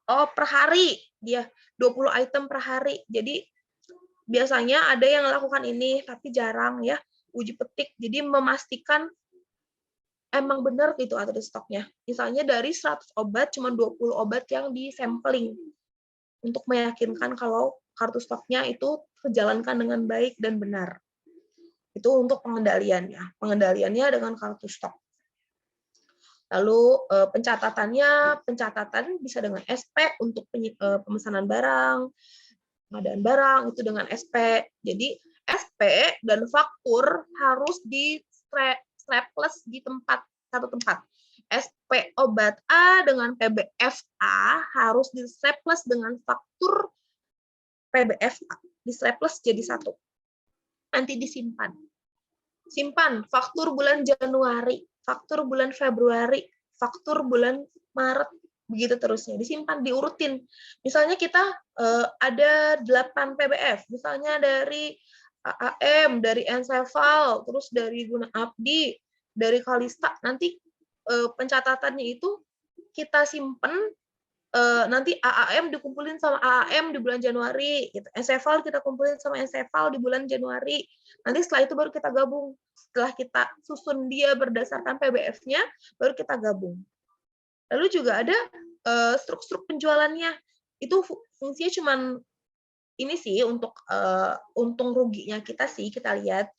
per hari. Dia 20 item per hari. Jadi biasanya ada yang melakukan ini, tapi jarang ya. Uji petik. Jadi memastikan emang benar gitu ada stoknya. Misalnya dari 100 obat, cuma 20 obat yang disampling. Untuk meyakinkan kalau kartu stoknya itu terjalankan dengan baik dan benar. Itu untuk pengendaliannya. Pengendaliannya dengan kartu stok. Lalu pencatatan bisa dengan SP untuk pemesanan barang, pengadaan barang itu dengan SP. Jadi SP dan faktur harus di strapless di satu tempat. SP obat A dengan PBF A harus di strapless dengan faktur PBF A, di strapless jadi satu. Nanti disimpan. Simpan faktur bulan Januari, faktur bulan Februari, faktur bulan Maret, begitu terusnya. Disimpan, diurutin. Misalnya kita ada 8 PBF, misalnya dari AAM, dari Enseval, terus dari Guna Abdi, dari Kalista. Nanti pencatatannya itu kita simpen, nanti AAM dikumpulin sama AAM di bulan Januari, gitu. Enseval kita kumpulin sama Enseval di bulan Januari. Nanti setelah itu baru kita gabung. Setelah kita susun dia berdasarkan PBF-nya, baru kita gabung. Lalu juga ada struktur penjualannya. Itu fungsinya cuman ini sih untuk untung ruginya kita sih, kita lihat.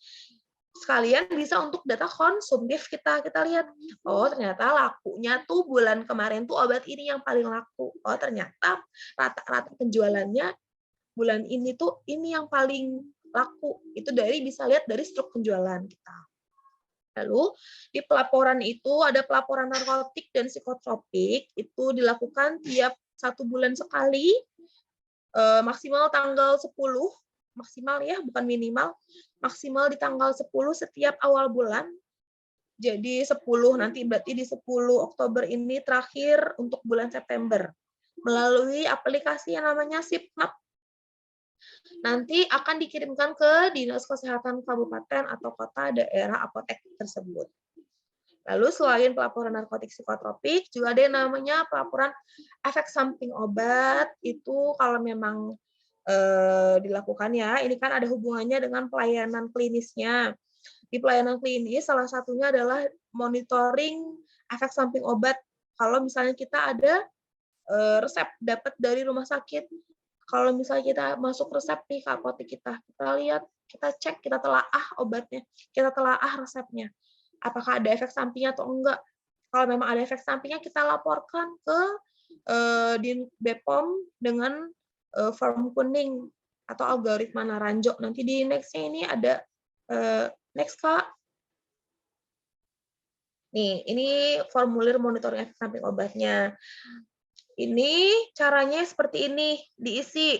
Sekalian bisa untuk data konsumtif kita lihat, oh ternyata lakunya tuh bulan kemarin tuh obat ini yang paling laku, oh ternyata rata-rata penjualannya bulan ini tuh ini yang paling laku, itu bisa lihat dari struk penjualan kita. Lalu di pelaporan itu ada pelaporan narkotik dan psikotropik, itu dilakukan tiap 1 bulan sekali, maksimal tanggal 10, maksimal ya, bukan minimal, maksimal di tanggal 10 setiap awal bulan. Jadi 10 nanti berarti di 10 Oktober ini terakhir untuk bulan September. Melalui aplikasi yang namanya SIPMAP. Nanti akan dikirimkan ke Dinas Kesehatan Kabupaten atau Kota daerah apotek tersebut. Lalu selain pelaporan narkotik psikotropik, juga ada yang namanya pelaporan efek samping obat. Itu kalau memang dilakukan ya, ini kan ada hubungannya dengan pelayanan klinisnya. Di pelayanan klinis salah satunya adalah monitoring efek samping obat. Kalau misalnya kita ada resep dapat dari rumah sakit, kalau misalnya kita masuk resep nih ke apotek kita lihat, kita cek, kita telaah obatnya, kita telaah resepnya. Apakah ada efek sampingnya atau enggak? Kalau memang ada efek sampingnya, kita laporkan ke di BPOM dengan form kuning atau algoritma Naranjo. Nanti di next-nya ini ada next, Kak. Nih, ini formulir monitoring efek samping obatnya. Ini caranya seperti ini, diisi.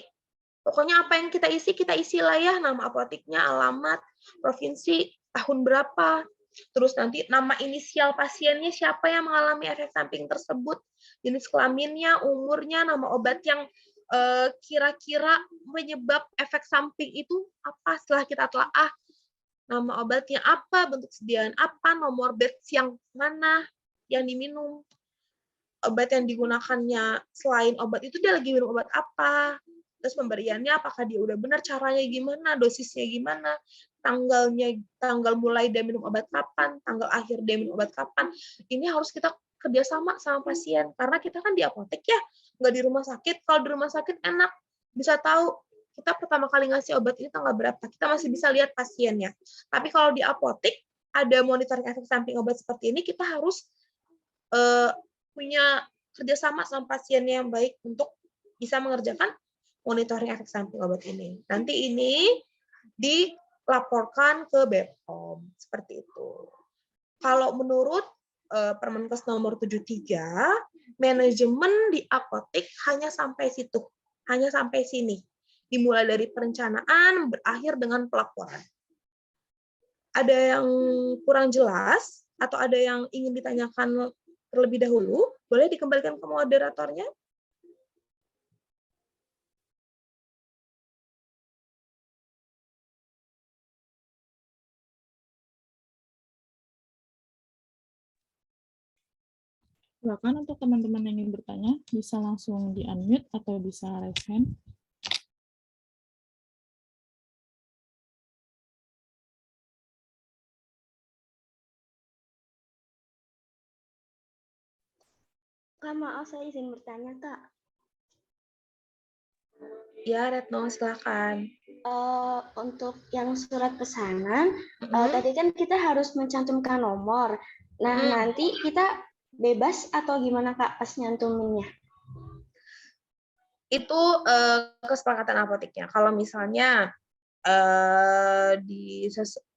Pokoknya apa yang kita isilah ya, nama apoteknya, alamat, provinsi, tahun berapa. Terus nanti nama inisial pasiennya, siapa yang mengalami efek samping tersebut, jenis kelaminnya, umurnya, nama obat yang kira-kira menyebab efek samping itu apa setelah kita telaah, nama obatnya apa, bentuk sediaan apa, nomor batch yang mana yang diminum, obat yang digunakannya selain obat itu dia lagi minum obat apa, terus pemberiannya apakah dia udah benar, caranya gimana, dosisnya gimana, tanggal mulai dia minum obat kapan, tanggal akhir dia minum obat kapan. Ini harus kita kerjasama sama pasien, karena kita kan di apotek ya, nggak di rumah sakit. Kalau di rumah sakit enak, bisa tahu kita pertama kali ngasih obat ini tanggal berapa, kita masih bisa lihat pasiennya. Tapi kalau di apotek ada monitoring efek samping obat seperti ini, kita harus punya kerjasama sama pasiennya yang baik untuk bisa mengerjakan monitoring efek samping obat ini. Nanti ini dilaporkan ke BPOM, seperti itu. Kalau menurut Permenkes nomor 73, manajemen di apotek hanya sampai situ, hanya sampai sini. Dimulai dari perencanaan, berakhir dengan pelaporan. Ada yang kurang jelas atau ada yang ingin ditanyakan terlebih dahulu, boleh dikembalikan ke moderatornya. Silakan untuk teman-teman yang ingin bertanya, bisa langsung di-unmute atau bisa raise hand. Kak, maaf saya izin bertanya, Kak. Ya, Retno, silakan. Untuk yang surat pesanan, tadi kan kita harus mencantumkan nomor. Nah, nanti kita bebas atau gimana Kak pas nyantuminnya? Itu kesepakatan apoteknya. Kalau misalnya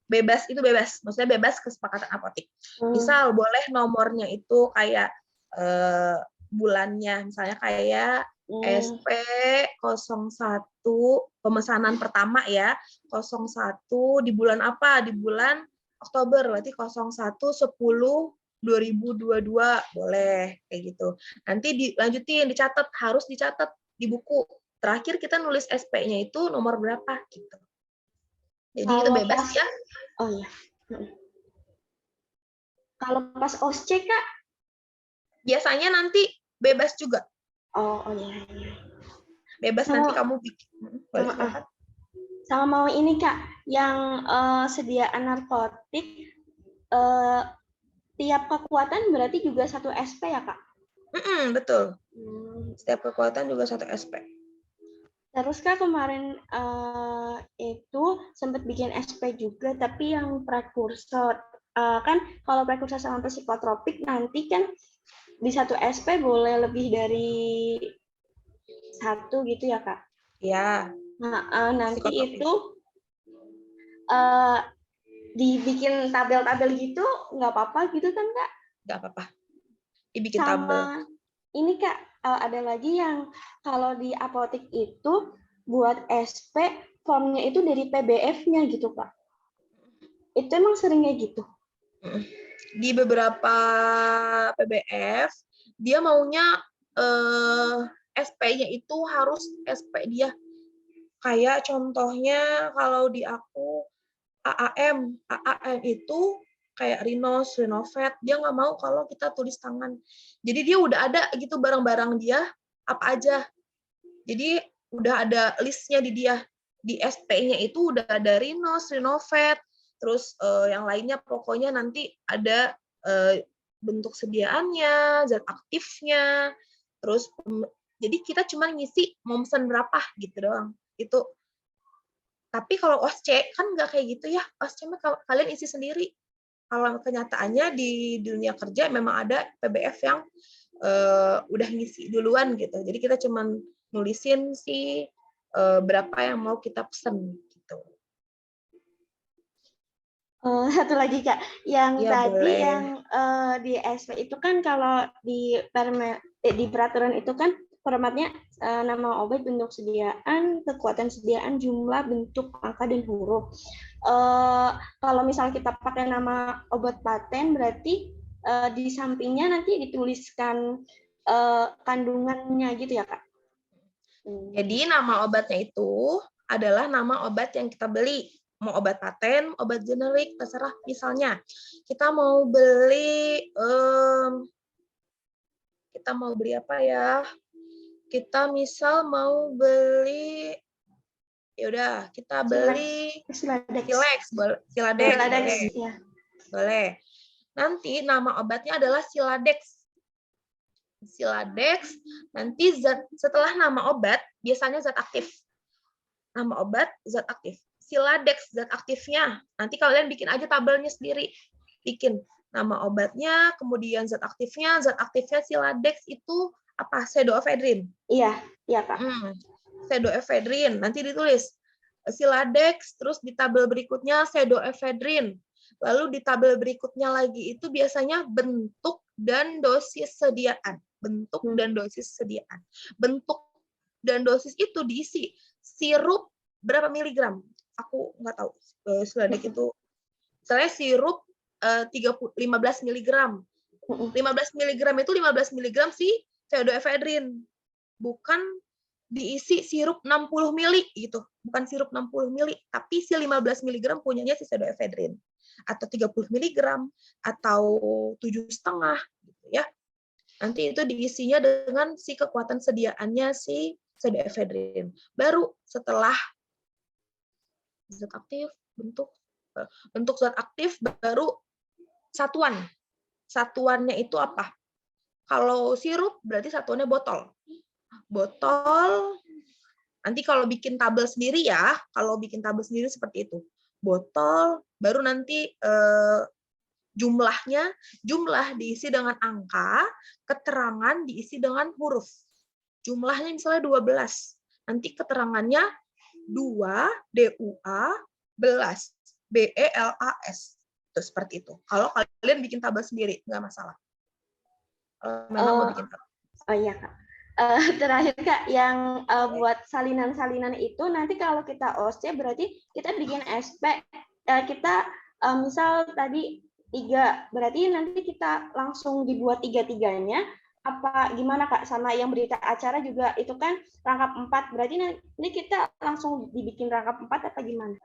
bebas itu bebas, maksudnya bebas kesepakatan apotek. Misal boleh nomornya itu kayak bulannya, misalnya kayak SP01 pemesanan pertama ya, 01 di bulan apa? Di bulan Oktober, berarti 01/10/2022 boleh kayak gitu. Nanti dilanjutin, dicatat, harus dicatat di buku. Terakhir kita nulis SP-nya itu nomor berapa gitu. Jadi itu Kalau bebas pas, ya. oh iya. Kalau pas OSCE Kak? Biasanya nanti bebas juga. Oh iya. Bebas Sama, nanti kamu bikin. Boleh silakan. Sama mau ini Kak, yang sediaan narkotik tiap kekuatan berarti juga satu SP ya Kak? Betul. Setiap kekuatan juga satu SP. Terus Kak kemarin itu sempat bikin SP juga, tapi yang prekursor. Kan kalau prekursor sama psikotropik nanti kan di satu SP boleh lebih dari satu gitu ya Kak? Ya. Nah, nanti itu dibikin tabel-tabel gitu nggak apa-apa gitu kan Kak? Nggak apa-apa. Dibikin Sama tabel. ini Kak, ada lagi yang kalau di apotek itu buat SP formnya itu dari PBF-nya gitu Kak. Itu emang seringnya gitu? Di beberapa PBF dia maunya SP-nya itu harus SP dia. Kayak contohnya kalau di aku AAM itu kayak Rinos, Rinovet, dia nggak mau kalau kita tulis tangan. Jadi dia udah ada gitu barang-barang dia apa aja. Jadi udah ada listnya di dia. Di SP-nya itu udah ada Rinos, Rinovet, terus yang lainnya pokoknya nanti ada bentuk sediaannya, zat aktifnya, terus jadi kita cuma ngisi mau pesan berapa gitu doang. Itu. Tapi kalau OSCE kan nggak kayak gitu ya. OSCE mah kalian isi sendiri. Kalau kenyataannya di dunia kerja memang ada PBF yang udah ngisi duluan gitu. Jadi kita cuma nulisin si berapa yang mau kita pesen gitu. Satu lagi Kak, yang Ya, tadi boleh. yang di SP itu kan kalau di peraturan itu kan formatnya nama obat, bentuk sediaan, kekuatan sediaan, jumlah, bentuk, angka, dan huruf. Kalau misal kita pakai nama obat paten, berarti di sampingnya nanti dituliskan kandungannya gitu ya Kak? Jadi nama obatnya itu adalah nama obat yang kita beli. Mau obat paten, obat generik, terserah. Misalnya kita mau beli apa ya? Kita misal mau beli, ya udah kita beli Siladex, boleh. Ya. Boleh. Nanti nama obatnya adalah Siladex. Siladex, nanti setelah nama obat, biasanya zat aktif. Nama obat, zat aktif. Siladex, zat aktifnya. Nanti kalian bikin aja tabelnya sendiri. Bikin nama obatnya, kemudian zat aktifnya Siladex itu apa? Pseudoephedrine. Iya, Kak. Pseudoephedrine, nanti ditulis Siladex, terus di tabel berikutnya pseudoephedrine. Lalu di tabel berikutnya lagi itu biasanya bentuk dan dosis sediaan. Bentuk dan dosis sediaan. Bentuk dan dosis itu diisi sirup berapa miligram. Aku nggak tahu. Siladex itu, misalnya sirup 15 miligram. 15 miligram itu 15 miligram si pseudoephedrine. Bukan diisi sirup 60 mili gitu. Bukan sirup 60 mili, tapi si 15 mg punyanya si pseudoephedrine. Atau 30 mg atau 7,5 gitu ya. Nanti itu diisinya dengan si kekuatan sediaannya si pseudoephedrine. Baru setelah zat aktif, bentuk zat aktif baru satuan. Satuannya itu apa? Kalau sirup berarti satuannya botol. Botol, nanti kalau bikin tabel sendiri ya, kalau bikin tabel sendiri seperti itu. Botol, baru nanti Jumlah diisi dengan angka, keterangan diisi dengan huruf. Jumlahnya misalnya 12. Nanti keterangannya 2 DUA belas BELAS. Itu seperti itu. Kalau kalian bikin tabel sendiri, nggak masalah. Memang mau bikin tabel. Oh iya Kak. Terakhir Kak, yang buat salinan-salinan itu nanti kalau kita OC berarti kita bikin SP, kita misal tadi 3, berarti nanti kita langsung dibuat 3-3-nya, apa gimana Kak? Sama yang berita acara juga itu kan rangkap 4, berarti nanti kita langsung dibikin rangkap 4 apa gimana?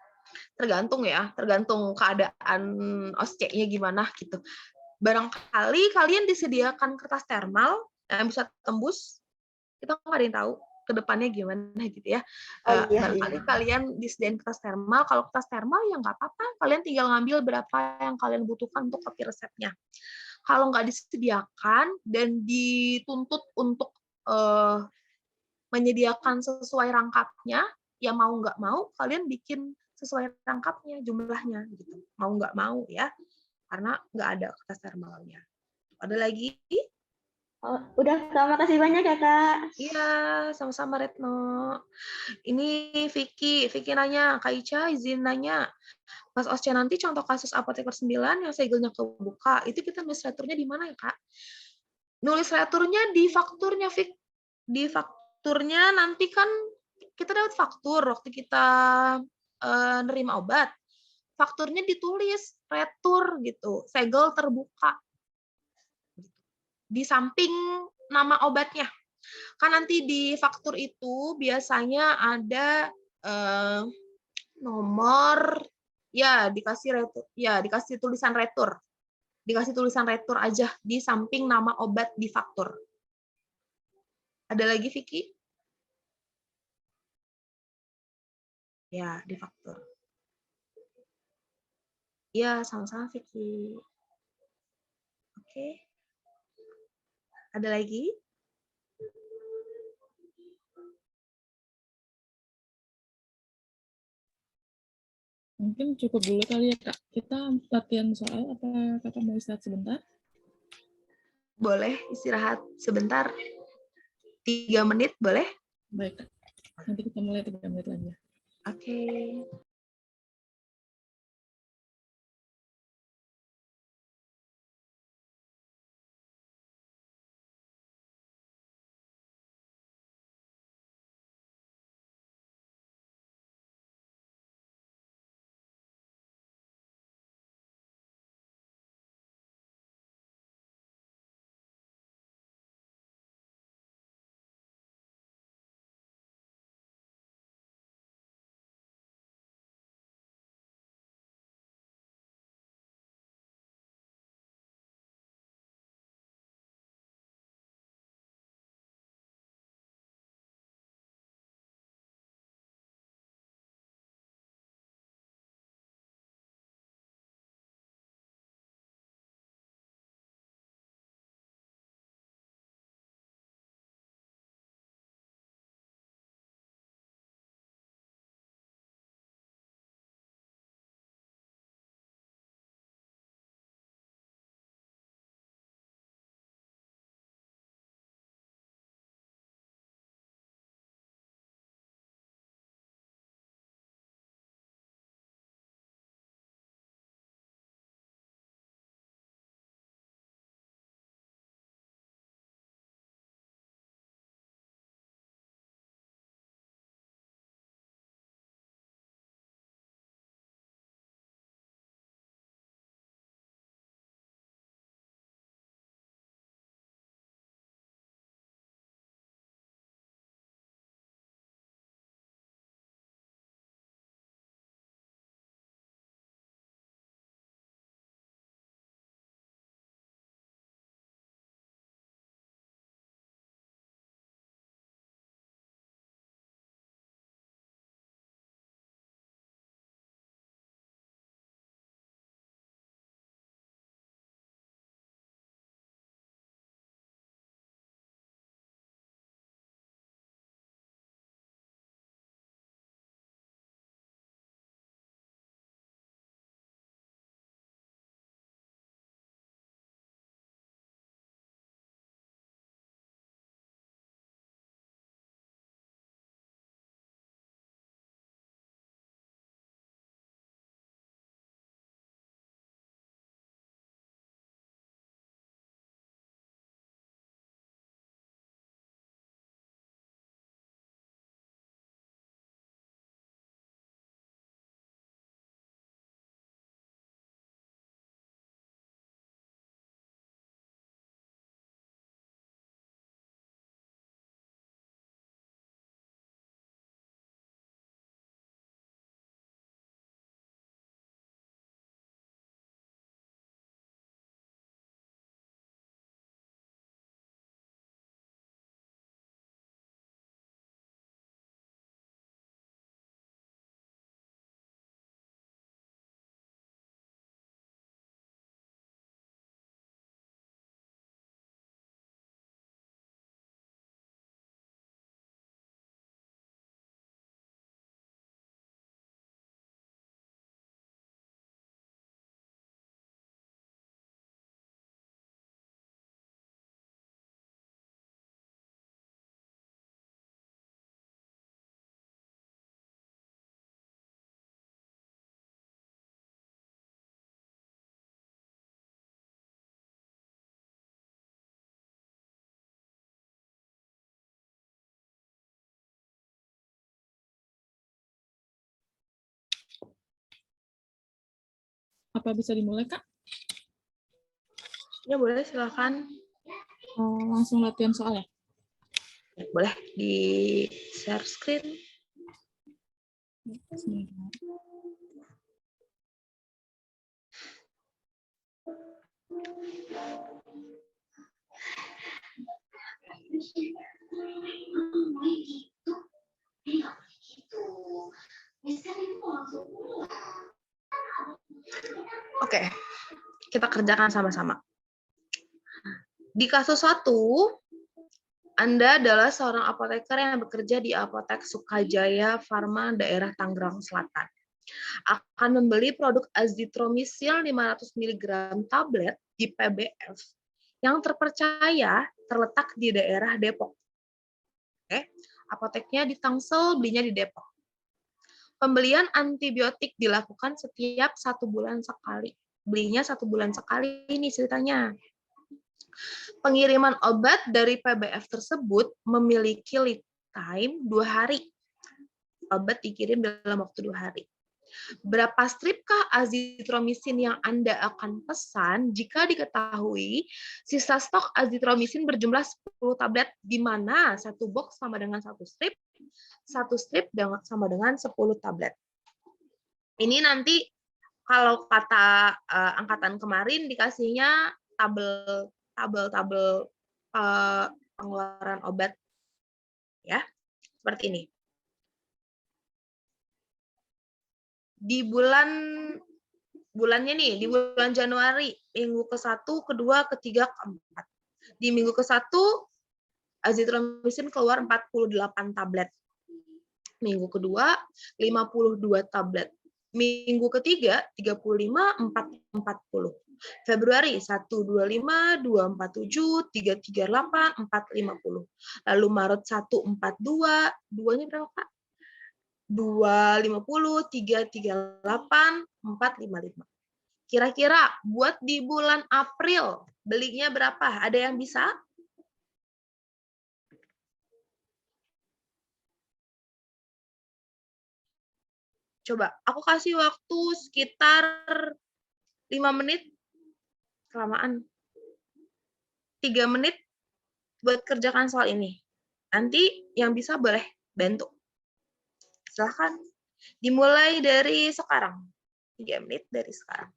Tergantung ya, tergantung keadaan OSCE-nya gimana gitu. Barangkali kalian disediakan kertas thermal yang bisa tembus, kita nggak ada yang tahu ke depannya gimana gitu ya. Barangkali kalian disediain kertas thermal, kalau kertas thermal ya nggak apa-apa, kalian tinggal ngambil berapa yang kalian butuhkan untuk kopi resepnya. Kalau nggak disediakan dan dituntut untuk menyediakan sesuai rangkapnya, ya mau nggak mau kalian bikin sesuai rangkapnya jumlahnya gitu. Mau nggak mau ya, karena nggak ada kertas thermalnya. Ada lagi? Oh, udah, terima kasih banyak ya Kak. Iya, sama-sama Retno. Ini Vicky nanya, Kak Ica izin nanya. Pas OSCE nanti contoh kasus apoteker 9 yang segelnya kebuka, itu kita nulis returnya di mana ya Kak? Nulis returnya di fakturnya, Vic. Di fakturnya nanti kan kita dapat faktur waktu kita nerima obat. Fakturnya ditulis retur gitu, segel terbuka. Di samping nama obatnya. Kan nanti di faktur itu biasanya ada nomor, ya dikasih retur, ya dikasih tulisan retur. Dikasih tulisan retur aja di samping nama obat di faktur. Ada lagi Vicky? Ya, di faktur. Ya, sama-sama Vicky. Oke. Ada lagi? Mungkin cukup dulu kali ya, Kak. Kita latihan soal, apa Kakak mau istirahat sebentar? Boleh istirahat sebentar. 3 menit, boleh? Baik, Kak. Nanti kita mulai 3 menit lagi ya. Oke. Apa bisa dimulai, Kak? Ya boleh, silakan. Langsung latihan soal ya? Boleh di share screen. Sebentar. Oke, kita kerjakan sama-sama. Di kasus 1, Anda adalah seorang apoteker yang bekerja di Apotek Sukajaya Farma daerah Tangerang Selatan. Akan membeli produk azitromisin 500 mg tablet di PBF yang terpercaya terletak di daerah Depok. Oke, apoteknya di Tangsel, belinya di Depok. Pembelian antibiotik dilakukan setiap 1 bulan sekali. Belinya 1 bulan sekali ini ceritanya. Pengiriman obat dari PBF tersebut memiliki lead time 2 hari. Obat dikirim dalam waktu 2 hari. Berapa stripkah azitromisin yang Anda akan pesan jika diketahui sisa stok azitromisin berjumlah 10 tablet, di mana 1 box sama dengan 1 strip sama dengan 10 tablet. Ini nanti kalau kata angkatan kemarin dikasihnya tabel pengeluaran obat ya, seperti ini. Di bulannya nih, di bulan Januari, minggu ke-1, ke-2, ke-3, ke-4. Di minggu ke-1 azitromisin keluar 48 tablet. Minggu ke-2 52 tablet. Minggu ke-3 35, 40. Februari 125, 247, 338, 450. Lalu Maret 142, 2-nya berapa, Kak? 250, 338, 455. Kira-kira buat di bulan April belinya berapa? Ada yang bisa? Coba, aku kasih waktu sekitar 5 menit, kelamaan. 3 menit buat kerjakan soal ini. Nanti yang bisa boleh bantu. Silahkan. Dimulai dari sekarang. 3 menit dari sekarang.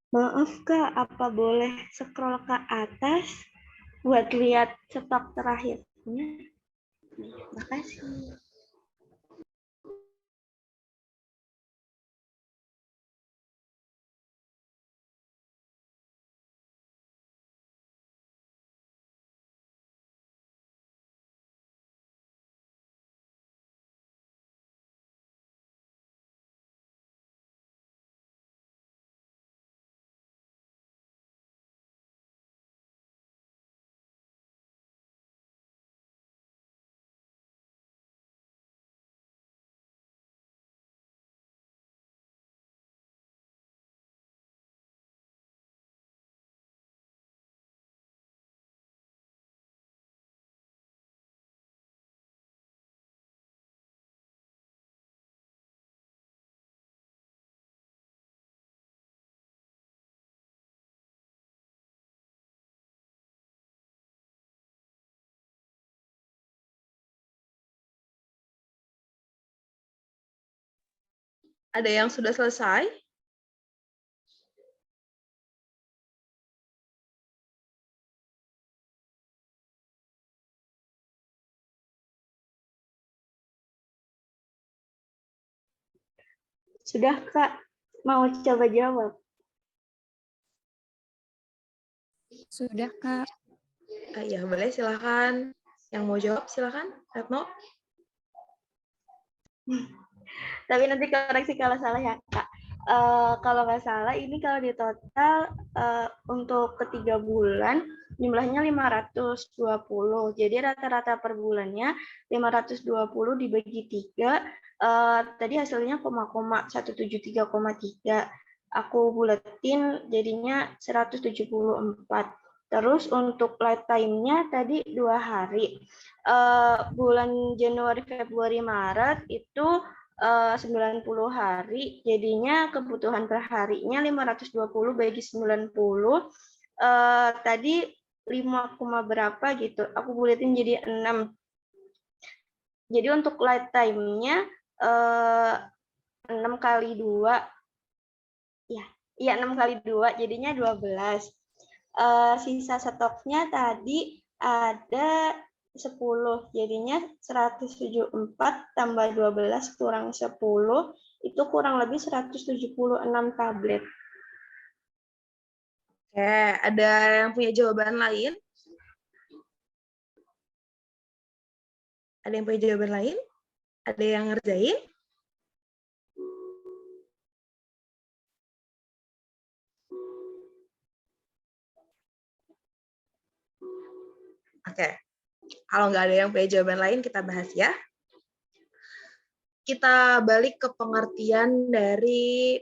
Maaf Kak, apa boleh scroll ke atas buat lihat stok terakhirnya? Terima kasih. Ada yang sudah selesai? Sudah, Kak. Mau coba jawab? Sudah, Kak. Ya, boleh, silakan. Yang mau jawab, silakan. Retno. Tapi nanti koreksi kalau salah ya, Kak. Kalau nggak salah, ini kalau di total untuk ketiga bulan, jumlahnya 520. Jadi rata-rata per bulannya 520 dibagi 3. Tadi hasilnya 173,3. Aku buletin jadinya 174. Terus untuk lifetime-nya tadi 2 hari. Bulan Januari, Februari, Maret itu 90 hari, jadinya kebutuhan per harinya 520 bagi 90. Tadi 5, berapa gitu. Aku buletin jadi 6. Jadi untuk lifetime-nya 6 kali 2. Iya 6 kali 2 jadinya 12. Sisa stoknya tadi ada 10, jadinya 174 tambah 12 kurang 10, itu kurang lebih 176 tablet. Oke, ada yang punya jawaban lain? Ada yang punya jawaban lain? Ada yang ngerjain? Oke, kalau nggak ada yang punya jawaban lain, kita bahas ya. Kita balik ke pengertian dari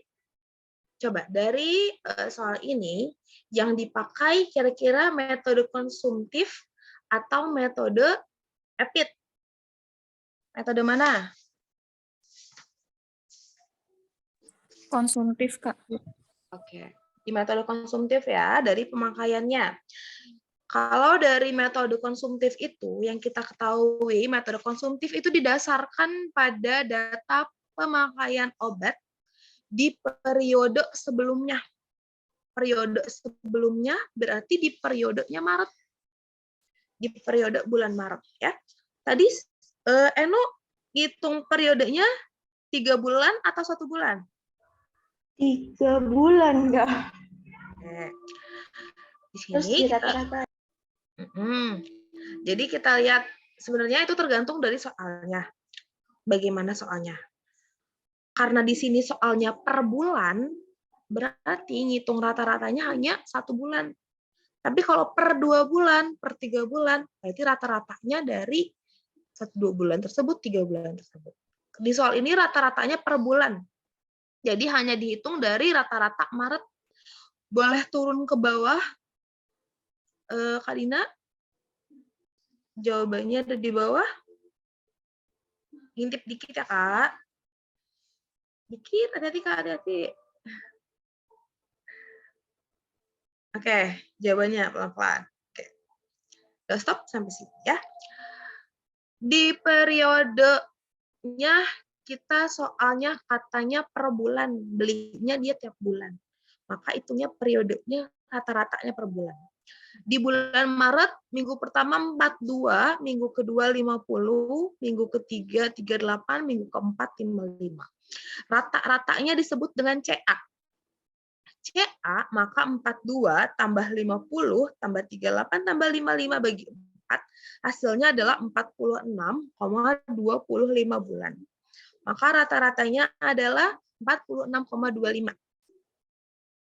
soal ini, yang dipakai kira-kira metode konsumtif atau metode EPIT. Metode mana? Konsumtif, Kak. Oke, di metode konsumtif ya, dari pemakaiannya. Kalau dari metode konsumtif itu, yang kita ketahui, metode konsumtif itu didasarkan pada data pemakaian obat di periode sebelumnya. Periode sebelumnya berarti di periodenya Maret. Di periode bulan Maret ya. Tadi Eno hitung periodenya 3 bulan atau 1 bulan? 3 bulan, enggak. Di sini Terus di rata-rata. Jadi kita lihat sebenarnya itu tergantung dari soalnya. Bagaimana soalnya? Karena di sini soalnya per bulan, berarti ngitung rata-ratanya hanya 1 bulan. Tapi kalau per 2 bulan, per 3 bulan, berarti rata-ratanya dari 1-2 bulan tersebut, 3 bulan tersebut. Di soal ini rata-ratanya per bulan. Jadi hanya dihitung dari rata-rata Maret. Boleh turun ke bawah, Kak Dina? Jawabannya ada di bawah. Ngintip dikit ya, Kak. Dikit, hati-hati, Kak, hati-hati. Oke, jawabannya pelan-pelan. Oke. Udah stop sampai sini ya. Di periodenya kita soalnya katanya per bulan, belinya dia tiap bulan. Maka hitungnya periodenya rata-ratanya per bulan. Di bulan Maret, minggu pertama 42, minggu kedua 50, minggu ketiga 38, minggu keempat 55. Rata-ratanya disebut dengan CA. CA, maka 42 tambah 50 tambah 38 tambah 55 bagi 4, hasilnya adalah 46,25 bulan. Maka rata-ratanya adalah 46,25.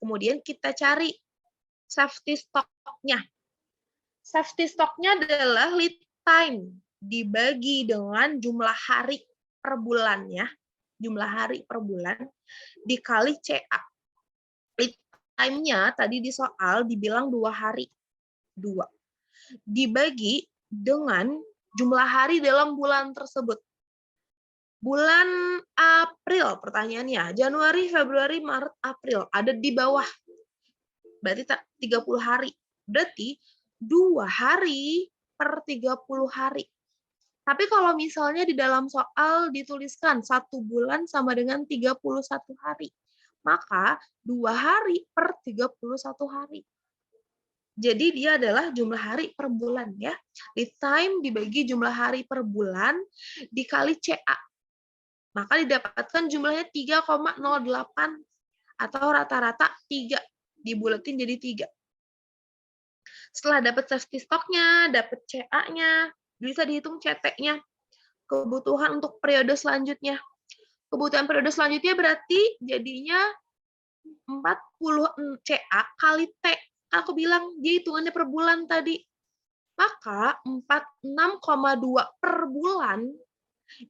Kemudian kita cari safety stock-nya. Safety stock-nya adalah lead time dibagi dengan jumlah hari per bulannya, jumlah hari per bulan dikali CA. Lead time-nya tadi di soal dibilang 2 hari. 2. Dibagi dengan jumlah hari dalam bulan tersebut. Bulan April, pertanyaannya, Januari, Februari, Maret, April, ada di bawah. Berarti 30 hari. Berarti 2 hari per 30 hari. Tapi kalau misalnya di dalam soal dituliskan 1 bulan sama dengan 31 hari, maka 2 hari per 31 hari. Jadi dia adalah jumlah hari per bulan ya. Di time dibagi jumlah hari per bulan dikali CA. Maka didapatkan jumlahnya 3,08 atau rata-rata 3. Dibuletin jadi 3. Setelah dapat safety stock-nya, dapat CA-nya, bisa dihitung CT-nya. Kebutuhan untuk periode selanjutnya. Kebutuhan periode selanjutnya berarti jadinya 40 CA kali T. Aku bilang dia hitungannya per bulan tadi. Maka 46,2 per bulan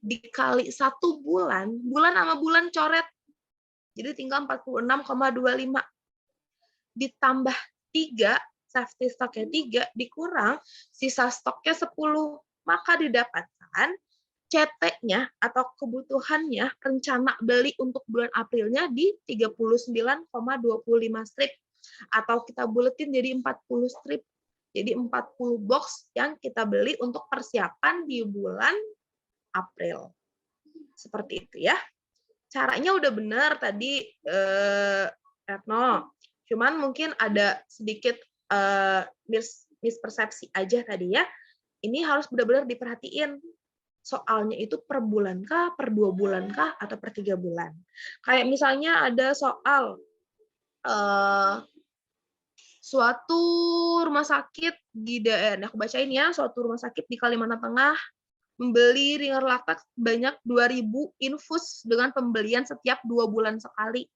dikali 1 bulan, bulan sama bulan coret. Jadi tinggal 46,25. Ditambah 3, safety stoknya 3, dikurang sisa stoknya 10. Maka didapatkan CT-nya atau kebutuhannya rencana beli untuk bulan Aprilnya di 39,25 strip. Atau kita buletin jadi 40 strip. Jadi 40 box yang kita beli untuk persiapan di bulan April. Seperti itu ya. Caranya udah benar tadi, Retno. Cuman mungkin ada sedikit mispersepsi aja tadi ya. Ini harus benar-benar diperhatiin. Soalnya itu per bulan kah, per 2 bulan kah, atau per 3 bulan. Kayak misalnya ada soal suatu rumah sakit di daerah, aku bacain ya, suatu rumah sakit di Kalimantan Tengah membeli ringer latex banyak 2.000 infus dengan pembelian setiap 2 bulan sekali.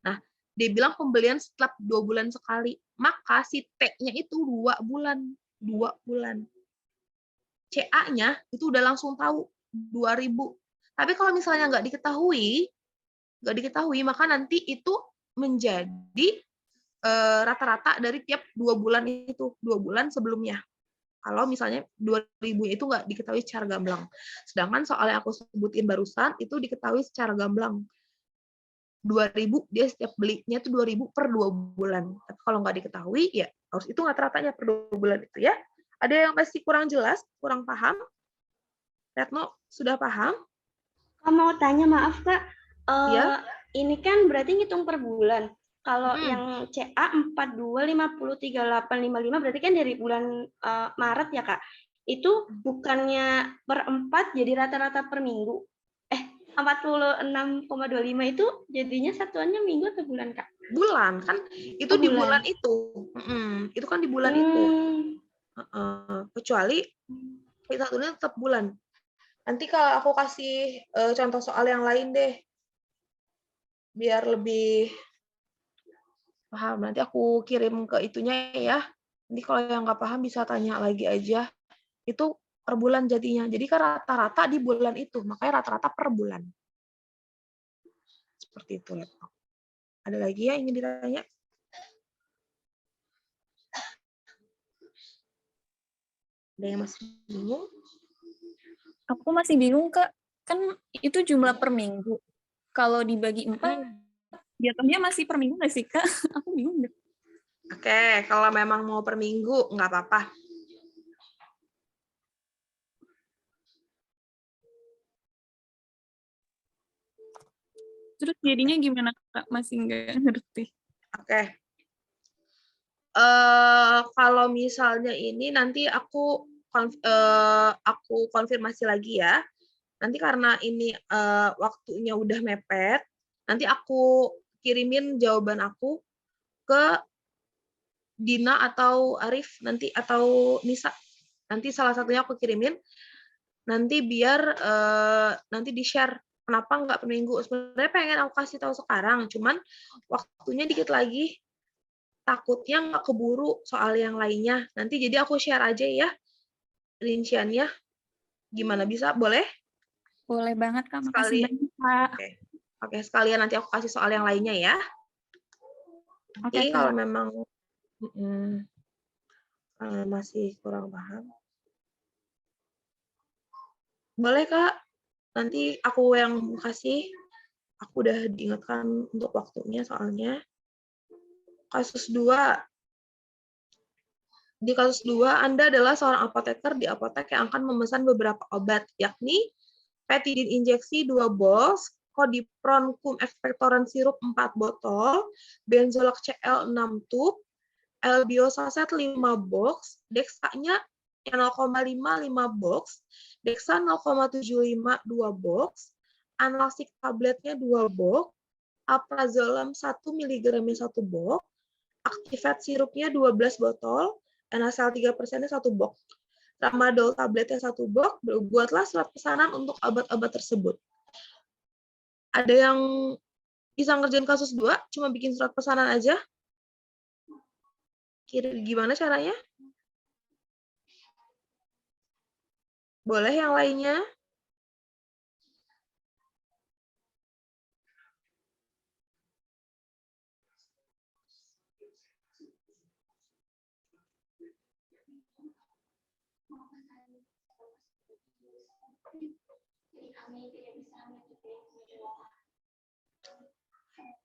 Nah, dia bilang pembelian setiap 2 bulan sekali. Maka si T-nya itu 2 bulan. 2 bulan. CA-nya itu udah langsung tahu 2.000. Tapi kalau misalnya nggak diketahui, maka nanti itu menjadi rata-rata dari tiap 2 bulan itu, 2 bulan sebelumnya. Kalau misalnya 2.000 itu nggak diketahui secara gamblang. Sedangkan soal yang aku sebutin barusan itu diketahui secara gamblang. 2.000 dia setiap belinya itu 2.000 per 2 bulan. Tapi kalau nggak diketahui ya harus hitung rata-ratanya per 2 bulan itu ya. Ada yang masih kurang jelas, kurang paham? Retno, sudah paham? Mau tanya, maaf Kak. Ya. Ini kan berarti ngitung per bulan. Kalau yang CA 42503855 berarti kan dari bulan Maret ya Kak. Itu bukannya per 4 jadi rata-rata per minggu. 46,25 itu jadinya satuannya minggu atau bulan Kak? Bulan kan itu di bulan itu. Itu kan di bulan itu. Kecuali satunya tetap bulan. Nanti kalau aku kasih contoh soal yang lain deh. Biar lebih paham. Nanti aku kirim ke itunya ya. Nanti kalau yang nggak paham bisa tanya lagi aja. Itu per bulan jadinya. Jadi kan rata-rata di bulan itu. Makanya rata-rata per bulan. Seperti itu. Ada lagi ya ingin ditanya? Ada yang masih bingung? Aku masih bingung, Kak. Kan itu jumlah per minggu. Kalau dibagi 4, jatuhnya masih per minggu nggak sih, Kak? Aku bingung deh. Oke, kalau memang mau per minggu, nggak apa-apa. Terus jadinya gimana, Kak? Masih nggak ngerti. Oke. Kalau misalnya ini nanti aku konfirmasi lagi ya. Nanti karena ini waktunya udah mepet, nanti aku kirimin jawaban aku ke Dina atau Arif nanti atau Nisa. Nanti salah satunya aku kirimin. Nanti biar nanti di-share kenapa nggak per minggu. Sebenarnya pengen aku kasih tahu sekarang, cuman waktunya dikit lagi. Takutnya nggak keburu soal yang lainnya. Nanti jadi aku share aja ya rinciannya. Gimana, bisa? Boleh? Boleh banget, Kak. Makasih banyak, Kak. Oke, sekalian nanti aku kasih soal yang lainnya ya. Nanti kalau memang masih kurang paham. Boleh, Kak. Nanti aku yang kasih. Aku udah diingatkan untuk waktunya soalnya. Kasus 2. Di kasus 2, Anda adalah seorang apoteker di apotek yang akan memesan beberapa obat, yakni Petidin injeksi 2 box, Kodipron kum ekspektoran sirup 4 botol, Benzolac CL 6 tub, Elbio saset 5 box, Dexa-nya 0,5 box, Dexa 0,75 2 box, Analsik tabletnya 2 box, Alprazolam 1 mg 1 box, Actifed sirupnya 12 botol, NaCl 3%-nya 1 box. Tramadol tabletnya 1 box, buatlah surat pesanan untuk obat-obat tersebut. Ada yang bisa ngerjain kasus 2, cuma bikin surat pesanan aja? Gimana caranya? Boleh yang lainnya?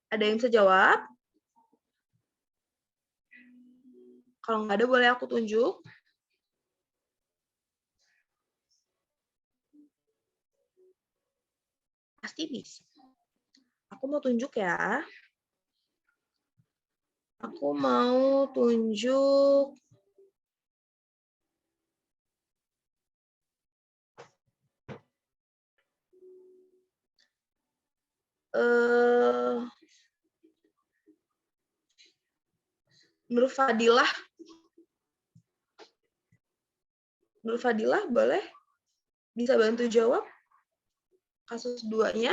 Ada yang bisa jawab? Kalau nggak ada, boleh aku tunjuk. Pasti bisa. Aku mau tunjuk ya. Aku mau tunjuk. Nur Fadilah. Nur Fadilah, boleh? Bisa bantu jawab? Kasus 2-nya.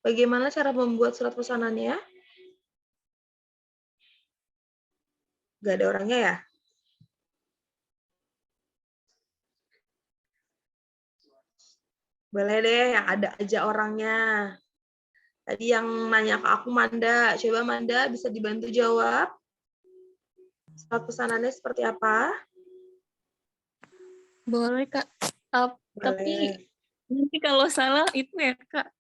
Bagaimana cara membuat surat pesanannya? Nggak ada orangnya ya? Boleh deh, yang ada aja orangnya. Tadi yang nanya ke aku Manda. Coba Manda bisa dibantu jawab. Surat pesanannya seperti apa? Boleh, Kak. Tapi Boleh. nanti kalau salah itu ya, Kak.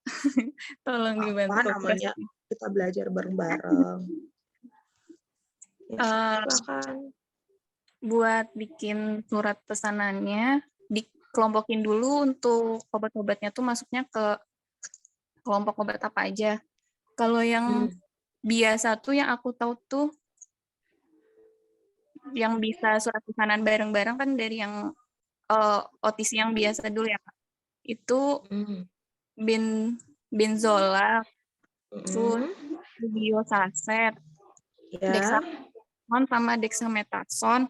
Tolong Apa dibantu. namanya? Kita belajar bareng-bareng. Ya, Eh, silakan. buat bikin surat pesanannya, dikelompokin dulu untuk obat-obatnya tuh masuknya ke kelompok obat apa aja. Kalau yang biasa tuh yang aku tahu tuh yang bisa surat pesanan bareng-bareng kan dari yang OTC yang biasa dulu ya, Kak. Itu benzola, terus biosaset, Ya. dexamethasone sama dexamethasone.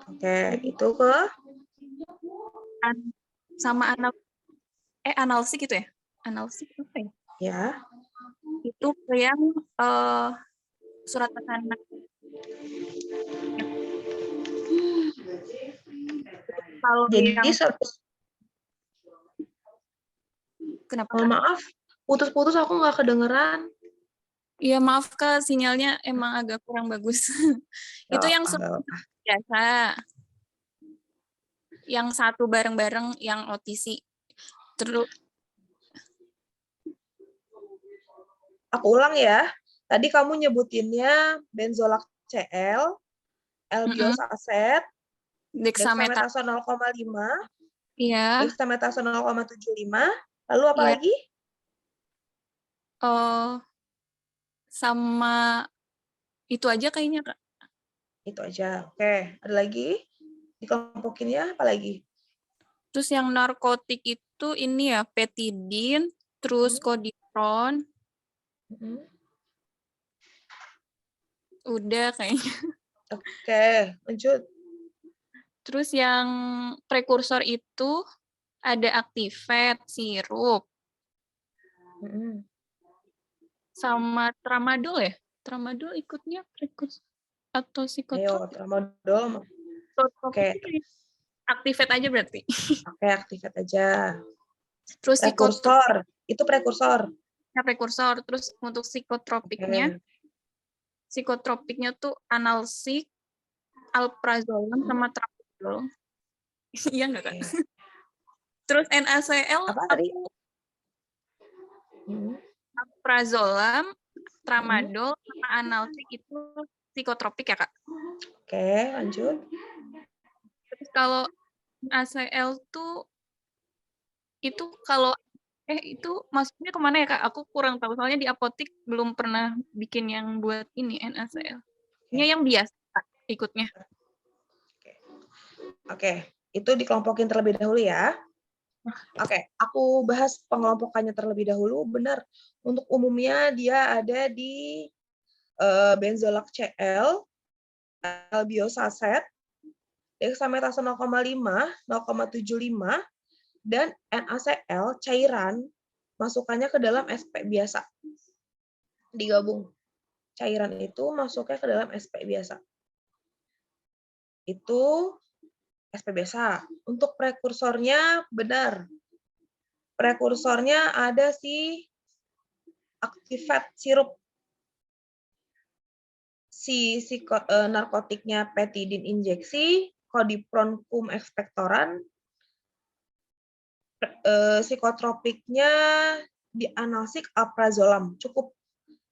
Oke, itu ke Sama analsik gitu ya? Analsik apa ya? Ya. Itu ke yang surat pesanan. Kalau Jadi yang kenapa? Oh, maaf, putus-putus aku nggak kedengeran. Iya, maaf Kak, sinyalnya emang agak kurang bagus. Itu yang surat biasa. Yang satu bareng-bareng yang OTC. Terus aku ulang ya. Tadi kamu nyebutinnya Benzolac CL, Elbiosaset, dexamethasone 0,5, iya. dexamethasone 0,75, lalu apa lagi? Sama itu aja kayaknya, Kak. Itu aja. Oke, ada lagi? Dikelompokinnya apa lagi? Terus yang narkotik itu ini ya, Petidin, terus Kodipron. Udah kayaknya. Oke, lanjut. Terus yang prekursor itu ada Actifed, sirup. Sama tramadol ya? Tramadol ikutnya prekursor atau psikotrop? Ayo, tramadol. Oke. Activate aja berarti. Oke, activate aja. Terus prekursor. Itu prekursor. Ya, prekursor. Terus untuk psikotropiknya, psikotropiknya tuh analsik, alprazolam, sama tramadol. Iya nggak, Kak? Terus NaCl, apa tadi? alprazolam, tramadol, sama analsik itu psikotropik ya, Kak? Oke, lanjut. Terus kalau ACL tuh itu kalau itu maksudnya kemana ya Kak? Aku kurang tahu soalnya di apotik belum pernah bikin yang buat ini NaCl. Ini yang biasa Kak, ikutnya. Oke, itu dikelompokin terlebih dahulu ya. Oke, aku bahas pengelompokannya terlebih dahulu. Benar, untuk umumnya dia ada di benzolak Cl, albiosaset, dexamethasone 0,5, 0,75, dan NaCl cairan masukannya ke dalam SP biasa. Digabung. Cairan itu masuknya ke dalam SP biasa. Itu SP biasa. Untuk prekursornya benar. Prekursornya ada si Actifed sirup. Si narkotiknya petidin injeksi, Codipron cum expectorant, psikotropiknya dianalsik alprazolam, cukup.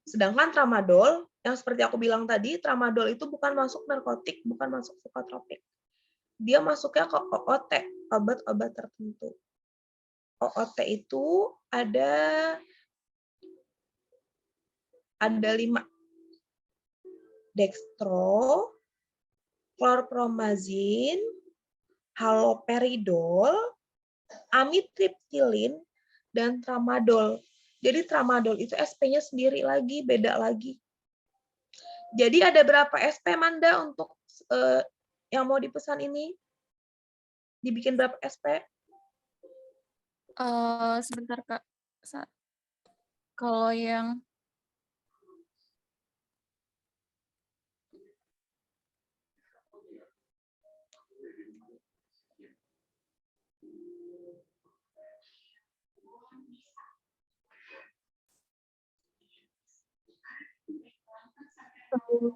Sedangkan tramadol, yang seperti aku bilang tadi, tramadol itu bukan masuk narkotik, bukan masuk psikotropik. Dia masuknya ke OOT, obat-obat tertentu. OOT itu ada 5. Dextro, chlorpromazine, haloperidol, amitriptilin, dan tramadol. Jadi tramadol itu SP-nya sendiri lagi, beda lagi. Jadi ada berapa SP, Manda, untuk yang mau dipesan ini? Dibikin berapa SP? Sebentar Kak. Kalau yang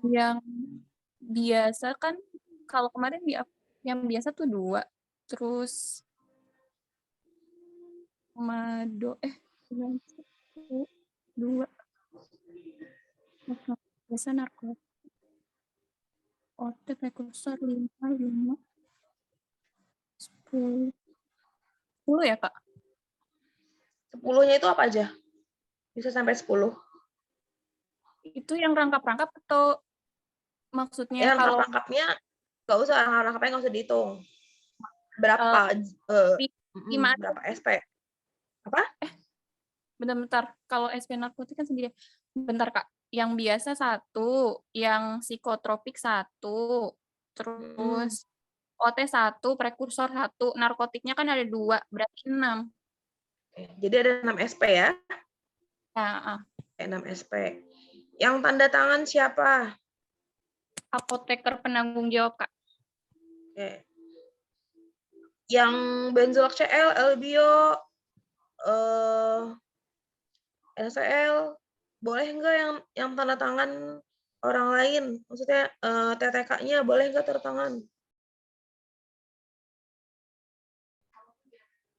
yang biasa kan, kalau kemarin yang biasa tuh 2, terus mado 2 biasa narkotik OT prekursor 5 10 ya Kak? 10-nya itu apa aja? Bisa sampai 10. Itu yang rangkap-rangkap atau maksudnya Yang kalau rangkap-rangkapnya nggak usah, rangkap-rangkapnya nggak usah dihitung. Berapa berapa SP? Apa? Bentar-bentar. Kalau SP narkotik kan sendiri. Bentar Kak. Yang biasa 1, yang psikotropik 1, terus OT 1, prekursor 1, narkotiknya kan ada 2, berarti 6. Jadi ada 6 SP ya? Nah, 6 SP. Yang tanda tangan siapa? apoteker penanggung jawab Kak. Oke. Yang benzolak Cl, albio, NaCl, boleh nggak yang tanda tangan orang lain? Maksudnya TTK-nya boleh nggak tanda tangan?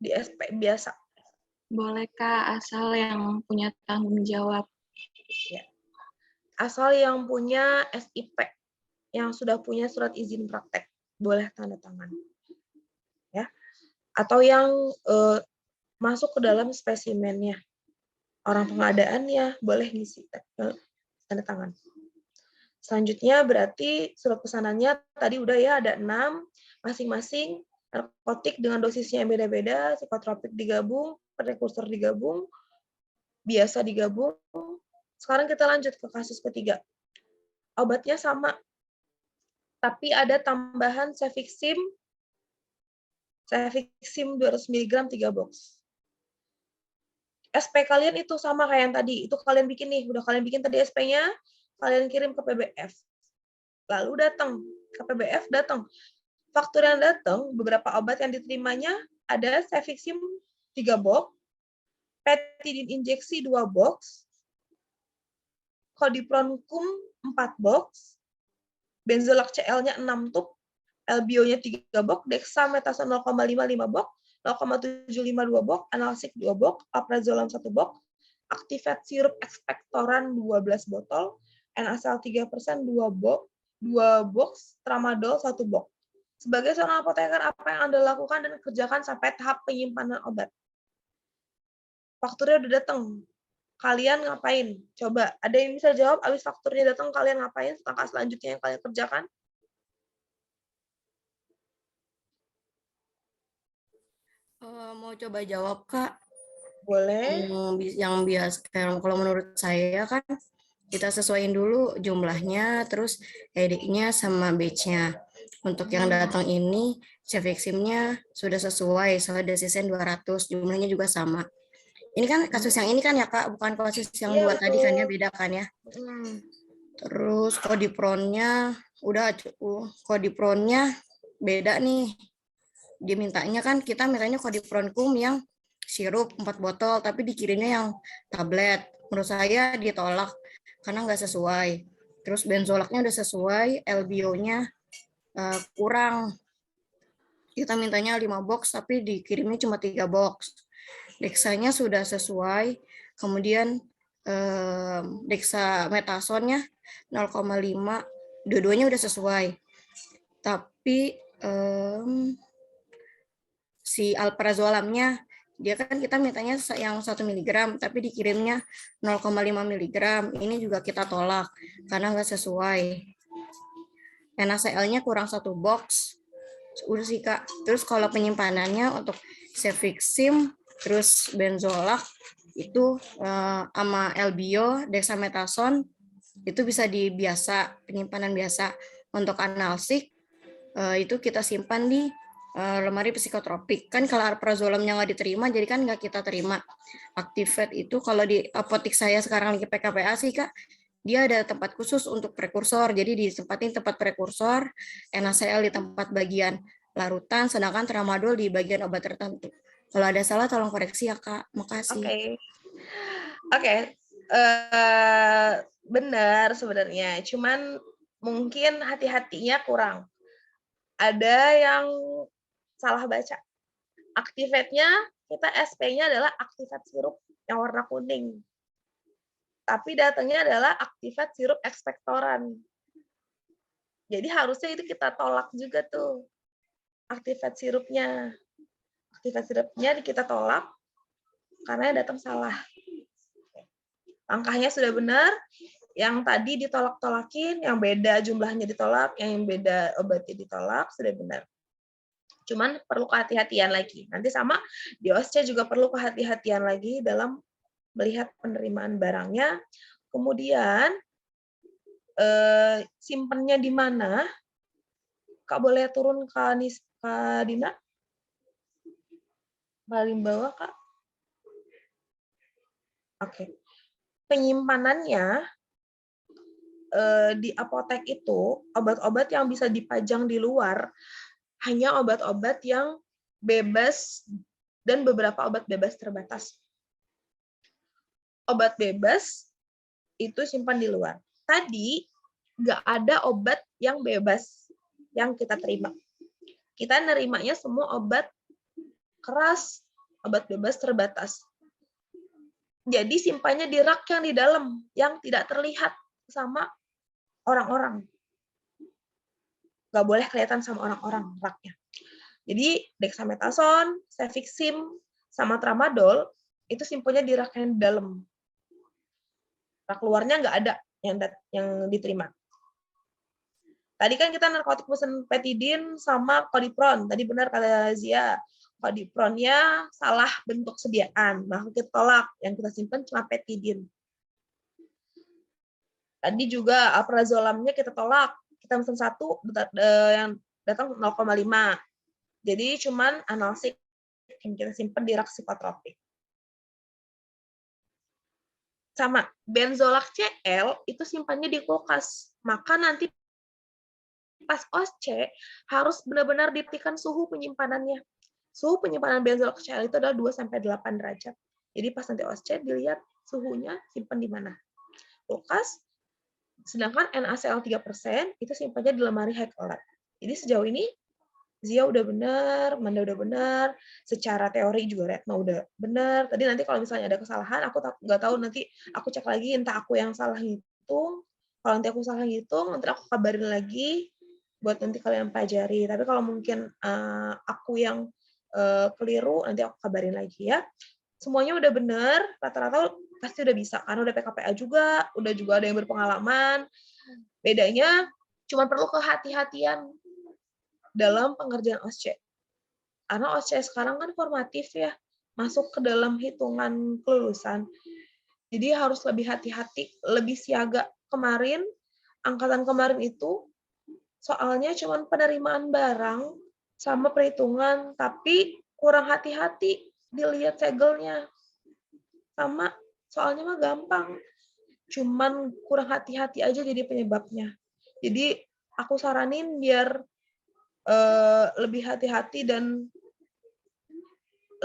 Di SP biasa. Boleh Kak, asal yang punya tanggung jawab. Ya. Asal yang punya SIP, yang sudah punya surat izin praktek, boleh tanda tangan. Ya. Atau yang masuk ke dalam spesimennya. Orang pengadaannya boleh ngisi tanda tangan. Selanjutnya berarti surat pesanannya tadi udah ya, ada 6, masing-masing narkotik dengan dosisnya yang beda-beda, psikotropik digabung, prekursor digabung, biasa digabung. Sekarang kita lanjut ke kasus ketiga. Obatnya sama, tapi ada tambahan cefixim 200 mg 3 box. SP kalian itu sama kayak yang tadi, itu kalian bikin nih, udah kalian bikin tadi SP-nya, kalian kirim ke PBF. Lalu datang ke PBF, datang. Faktur yang datang, beberapa obat yang diterimanya ada cefixim 3 box, petidin injeksi 2 box, Codipron cum 4 box, benzolak Cl-nya 6 tub, albio-nya 3 box, dexamethasone 0,5 box, 0,752 box, analsik 2 box, alprazolam 1 box, Actifed sirup expectorant 12 botol, NaCl 3% 2 box, 2 box tramadol 1 box. Sebagai seorang apoteker, apa yang Anda lakukan dan kerjakan sampai tahap penyimpanan obat? Fakturnya udah datang. Kalian ngapain? Coba, ada yang bisa jawab, habis fakturnya datang, kalian ngapain? Langkah selanjutnya yang kalian kerjakan? Mau coba jawab, Kak. Boleh. Yang biasa, kalau menurut saya kan, kita sesuaiin dulu jumlahnya, terus ediknya sama batch-nya. Untuk yang datang ini, Cefiximnya sudah sesuai, soalnya desisen 200, jumlahnya juga sama. Ini kan kasus yang ini kan ya Kak, bukan kasus yang Iya, dua tadi kan ya, betul. beda kan ya. Terus kodipronnya, udah kodipronnya beda nih. Dia mintanya kan, kita mintanya kodipron kum yang sirup 4 botol, tapi dikirimnya yang tablet. Menurut saya ditolak, karena nggak sesuai. Terus benzolaknya udah sesuai, LBO-nya kurang. Kita mintanya 5 box, tapi dikirimnya cuma 3 box. Dexanya sudah sesuai, kemudian dexametasonnya 0,5, dua-duanya udah sesuai. Tapi si alprazolamnya, dia kan kita mintanya yang 1 mg, tapi dikirimnya 0,5 mg. Ini juga kita tolak, karena nggak sesuai. NaCl-nya kurang 1 box. Udah sih Kak. Terus kalau penyimpanannya untuk Cefixim, terus benzolak itu sama LBO, dexamethasone itu bisa di biasa, penyimpanan biasa. Untuk analsik itu kita simpan di lemari psikotropik. Kan kalau alprazolamnya nggak diterima, jadi kan nggak kita terima. Activate itu kalau di apotek saya sekarang lagi PKPA sih Kak, dia ada tempat khusus untuk prekursor, jadi ditempatin tempat prekursor, NaCl di tempat bagian larutan, sedangkan tramadol di bagian obat tertentu. Kalau ada salah tolong koreksi ya Kak, makasih. Oke. Benar sebenarnya, cuman mungkin hati-hatinya kurang. Ada yang salah baca. Activate-nya, kita SP-nya adalah Activate sirup yang warna kuning. Tapi datanya adalah Activate sirup ekspektoran. Jadi harusnya itu kita tolak juga tuh. Activate sirupnya. Activate sirupnya kita tolak karena datang salah. Langkahnya sudah benar, yang tadi ditolak-tolakin, yang beda jumlahnya ditolak, yang beda obatnya ditolak, sudah benar. Cuman perlu kehati-hatian lagi. Nanti sama di OSCE juga perlu kehati-hatian lagi dalam melihat penerimaan barangnya. Kemudian simpennya di mana? Kak boleh turun ke Dina? Paling bawah, Kak. Oke. Penyimpanannya di apotek itu, obat-obat yang bisa dipajang di luar hanya obat-obat yang bebas dan beberapa obat bebas terbatas. Obat bebas itu simpan di luar. Tadi nggak ada obat yang bebas yang kita terima. Kita nerimanya semua obat keras, obat bebas terbatas. Jadi simpannya di rak yang di dalam, yang tidak terlihat sama orang-orang. Nggak boleh kelihatan sama orang-orang raknya. Jadi dexamethasone, Cefixim, sama tramadol itu simpannya di rak yang di dalam. Rak luarnya nggak ada yang diterima. Tadi kan kita narkotik pesen petidin sama kodipron. Tadi benar kata Zia. Kodipronnya salah bentuk sediaan. Nah, kita tolak. Yang kita simpan cuma petidin. Tadi juga alprazolamnya kita tolak. Kita pesen 1, yang datang 0,5. Jadi cuman analsik yang kita simpan di rak psikotropik. Sama, benzolak CL itu simpannya di kulkas. Maka nanti pas OSCE harus benar-benar dipikirkan suhu penyimpanannya. Suhu penyimpanan benzolak CL itu adalah 2-8 derajat. Jadi pas nanti OSCE dilihat suhunya simpan di mana. Kulkas, sedangkan NaCl 3% itu simpannya di lemari high alert. Jadi sejauh ini Zia udah benar, Manda udah benar, secara teori juga Retno udah benar. Tadi nanti kalau misalnya ada kesalahan, aku nggak tahu, nanti aku cek lagi, entah aku yang salah hitung Kalau nanti aku salah ngitung, nanti aku kabarin lagi buat nanti kalian pelajari. Tapi kalau mungkin aku yang keliru, nanti aku kabarin lagi ya. Semuanya udah bener, rata-rata pasti udah bisa, karena udah PKPA juga ada yang berpengalaman. Bedanya cuma perlu kehati-hatian dalam pengerjaan OSCE. Karena OSCE sekarang kan formatif ya, masuk ke dalam hitungan kelulusan. Jadi harus lebih hati-hati, lebih siaga. Angkatan kemarin itu, soalnya cuma penerimaan barang sama perhitungan, tapi kurang hati-hati dilihat segelnya. Sama, soalnya mah gampang. Cuman kurang hati-hati aja jadi penyebabnya. Jadi aku saranin biar lebih hati-hati dan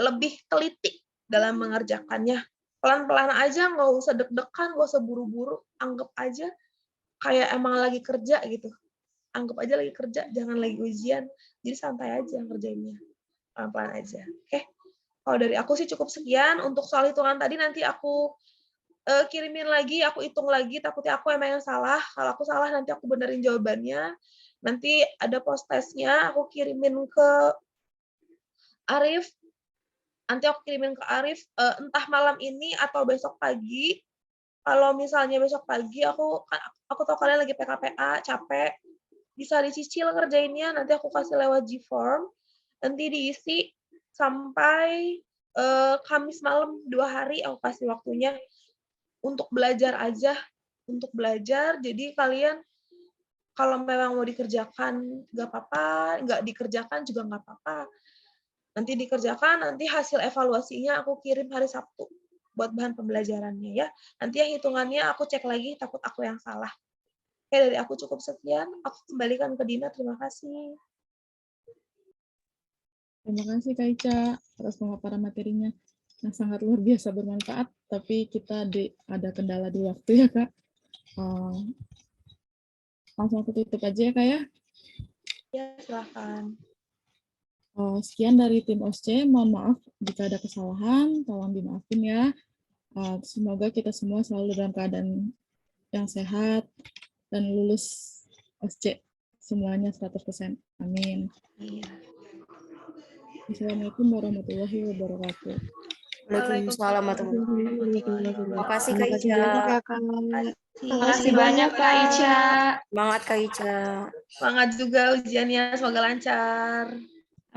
lebih teliti dalam mengerjakannya. Pelan-pelan aja, nggak usah deg-degan, nggak usah buru-buru. Anggap aja kayak emang lagi kerja gitu. Anggap aja lagi kerja, jangan lagi ujian. Jadi santai aja ngerjainnya. Pelan-pelan aja. Oke. Kalau dari aku sih cukup sekian. Untuk soal hitungan tadi nanti aku kirimin lagi, aku hitung lagi. Takutnya aku emang yang salah. Kalau aku salah nanti aku benerin jawabannya. Nanti ada post testnya, aku kirimin ke Arif. Nanti aku kirimin ke Arif entah malam ini atau besok pagi. Kalau misalnya besok pagi aku tahu kalian lagi PKPA, capek, bisa dicicil kerjainnya, nanti aku kasih lewat Gform, nanti diisi sampai Kamis malam 2 hari aku kasih waktunya untuk belajar aja, untuk belajar. Jadi kalian kalau memang mau dikerjakan nggak apa-apa, nggak dikerjakan juga nggak apa-apa. Nanti dikerjakan, nanti hasil evaluasinya aku kirim hari Sabtu buat bahan pembelajarannya ya. Nanti yang hitungannya aku cek lagi, takut aku yang salah. Oke, dari aku cukup sekian. Aku kembalikan ke Dina, terima kasih. Terima kasih Kak Ica atas pemaparan materinya yang sangat luar biasa bermanfaat, tapi kita ada kendala di waktu ya Kak. Langsung aku tutup aja ya Kak ya. Ya, silakan. Sekian dari tim OSCE, mohon maaf jika ada kesalahan, tolong dimaafin ya. Semoga kita semua selalu dalam keadaan yang sehat dan lulus OSCE semuanya 100%. Amin. Assalamualaikum warahmatullahi wabarakatuh. Waalaikumsalam warahmatullahi wabarakatuh. Terima kasih Kak Ica. Terima kasih banyak Kak Ica. Semangat Kak Ica. Semangat juga ujiannya, semoga lancar.